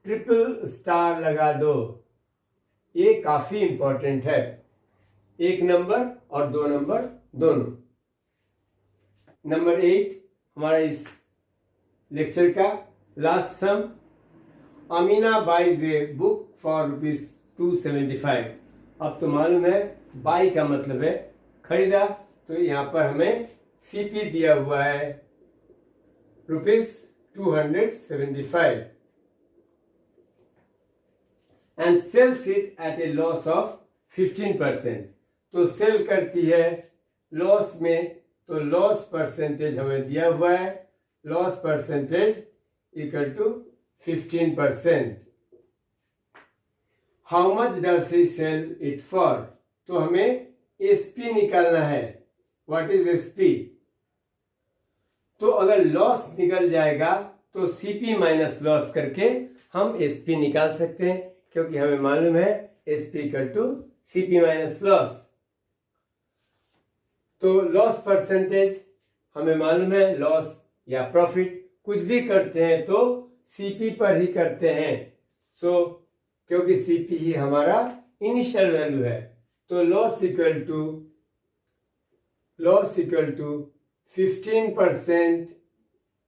ट्रिपल स्टार लगा दो, ये काफी इंपॉर्टेंट है, 1 नंबर और 2 नंबर दोनों। नंबर 8 हमारा इस लेक्चर का last sum, Amina buys a book for ₹275। अब तो मालूम है बाई का मतलब है खरीदा, तो यहाँ पर हमें सीपी दिया हुआ है ₹275 and sells it at a loss of 15%। तो सेल करती है लॉस में, तो लॉस परसेंटेज हमें दिया हुआ है, loss percentage equal to 15%। How much does she sell it for, तो हमें एसपी निकालना है। What is SP? तो अगर लॉस निकल जाएगा तो सीपी माइनस लॉस करके हम एसपी निकाल सकते हैं, क्योंकि हमें मालूम है SP equal to CP minus loss. तो लॉस परसेंटेज हमें मालूम है, लॉस या प्रॉफिट कुछ भी करते हैं तो सीपी पर ही करते हैं। क्योंकि सीपी ही हमारा इनिशियल वैल्यू है, तो loss equal to 15%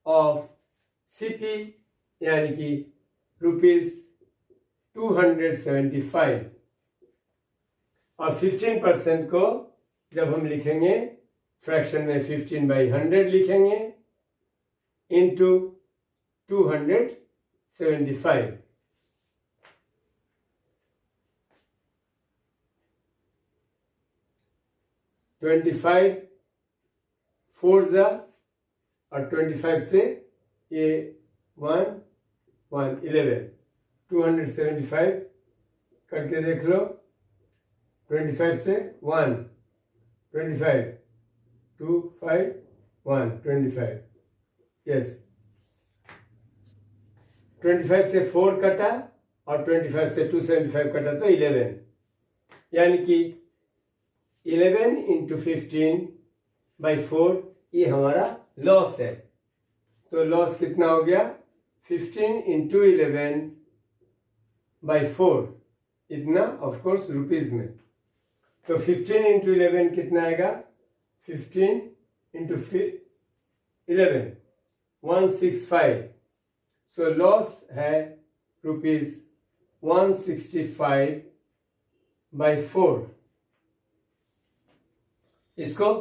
of CP, यानी कि ₹275। और 15% को जब हम लिखेंगे फ्रैक्शन में 15/100 लिखेंगे इंटू 275। $25 4 और 25 से ये 1 11 275 करके देख लो। 25 से 1 25 2 5 1 25, यस। 25 से 4 कटा और 25 से 275 कटा तो 11, यानी कि 11 इंटू 15/4 ये हमारा लॉस है। तो लॉस कितना हो गया? 15 इंटू 11/4, इतना ऑफ कोर्स रुपीज में। तो 15 इंटू 11 कितना आएगा? 15 इंटू 11 165। सो लॉस है ₹165/4। इसको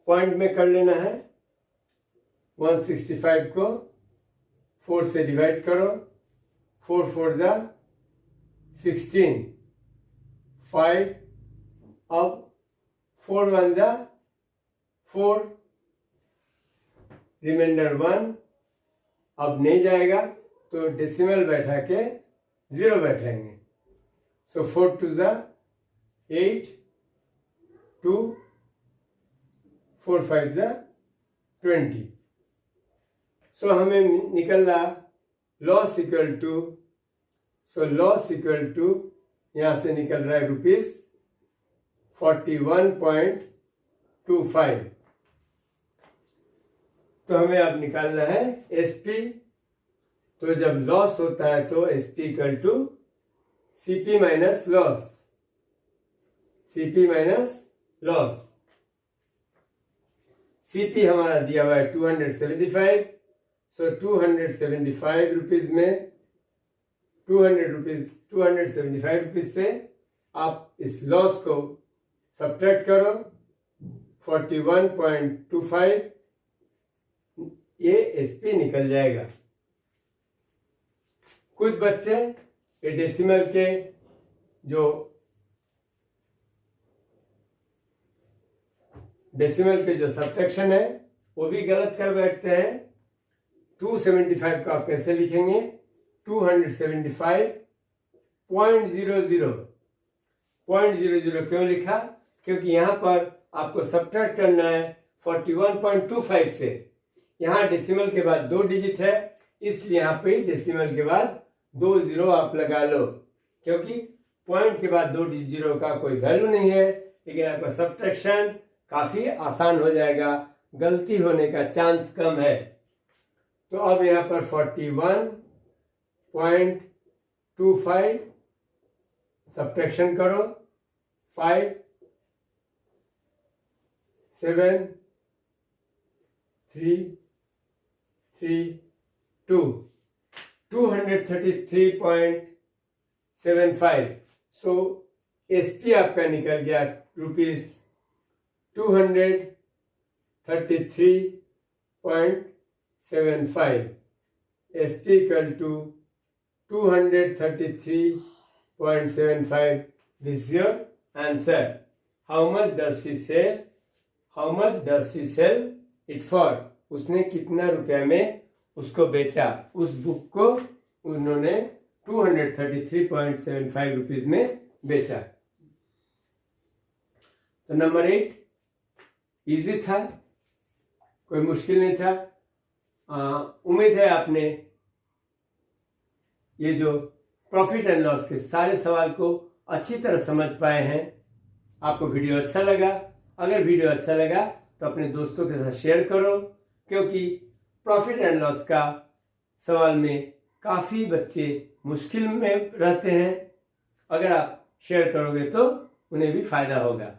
पॉइंट में कर लेना है। 165 को 4 से डिवाइड करो, 4 4 16 5, अब 4 1 4, रिमाइंडर 1 अब नहीं जाएगा तो डेसिमल बैठा के 0 बैठाएंगे। सो 4 2 8, 2 4 5 20। सो हमें निकल रहा लॉस इक्वल टू यहां से निकल रहा है ₹41.25। तो हमें अब निकालना है एसपी। तो जब लॉस होता है तो SP equal to CP minus loss, CP हमारा दिया हुआ है 275। सो 275 रुपीज में 275 रुपीज से आप इस लॉस को सब्ट्रैक्ट करो, 41.25, ये एसपी निकल जाएगा। कुछ बच्चे ये डेसिमल के जो सब्ट्रैक्शन है वो भी गलत कर बैठते हैं। 275 को आप कैसे लिखेंगे? 275.00 क्यों लिखा? क्योंकि यहां पर आपको सब्ट्रैक्ट करना है 41.25 से। यहां डेसिमल के बाद 2 डिजिट है, इसलिए यहां पे डेसिमल के बाद 2 0 आप लगा लो, क्योंकि पॉइंट के बाद 2 डिजिट जीरो का कोई वैल्यू नहीं है, लेकिन आपका सब्ट्रैक्शन काफी आसान हो जाएगा, गलती होने का चांस कम है। तो अब यहाँ पर 41.25 सब्ट्रैक्शन करो, 5 7 3 3 2 233.75। सो एसपी आपका निकल गया ₹233.75। SP equal to 233.75। This is your answer. How much does she sell? How much does she sell it for? उसने कितना रुपया में उसको बेचा? उस बुक को उन्होंने 233.75 रुपीज में बेचा। तो नंबर 8 इजी था, कोई मुश्किल नहीं था। उम्मीद है आपने ये जो प्रॉफिट एंड लॉस के सारे सवाल को अच्छी तरह समझ पाए हैं। आपको वीडियो अच्छा लगा? अगर वीडियो अच्छा लगा तो अपने दोस्तों के साथ शेयर करो, क्योंकि प्रॉफिट एंड लॉस का सवाल में काफ़ी बच्चे मुश्किल में रहते हैं। अगर आप शेयर करोगे तो उन्हें भी फायदा होगा।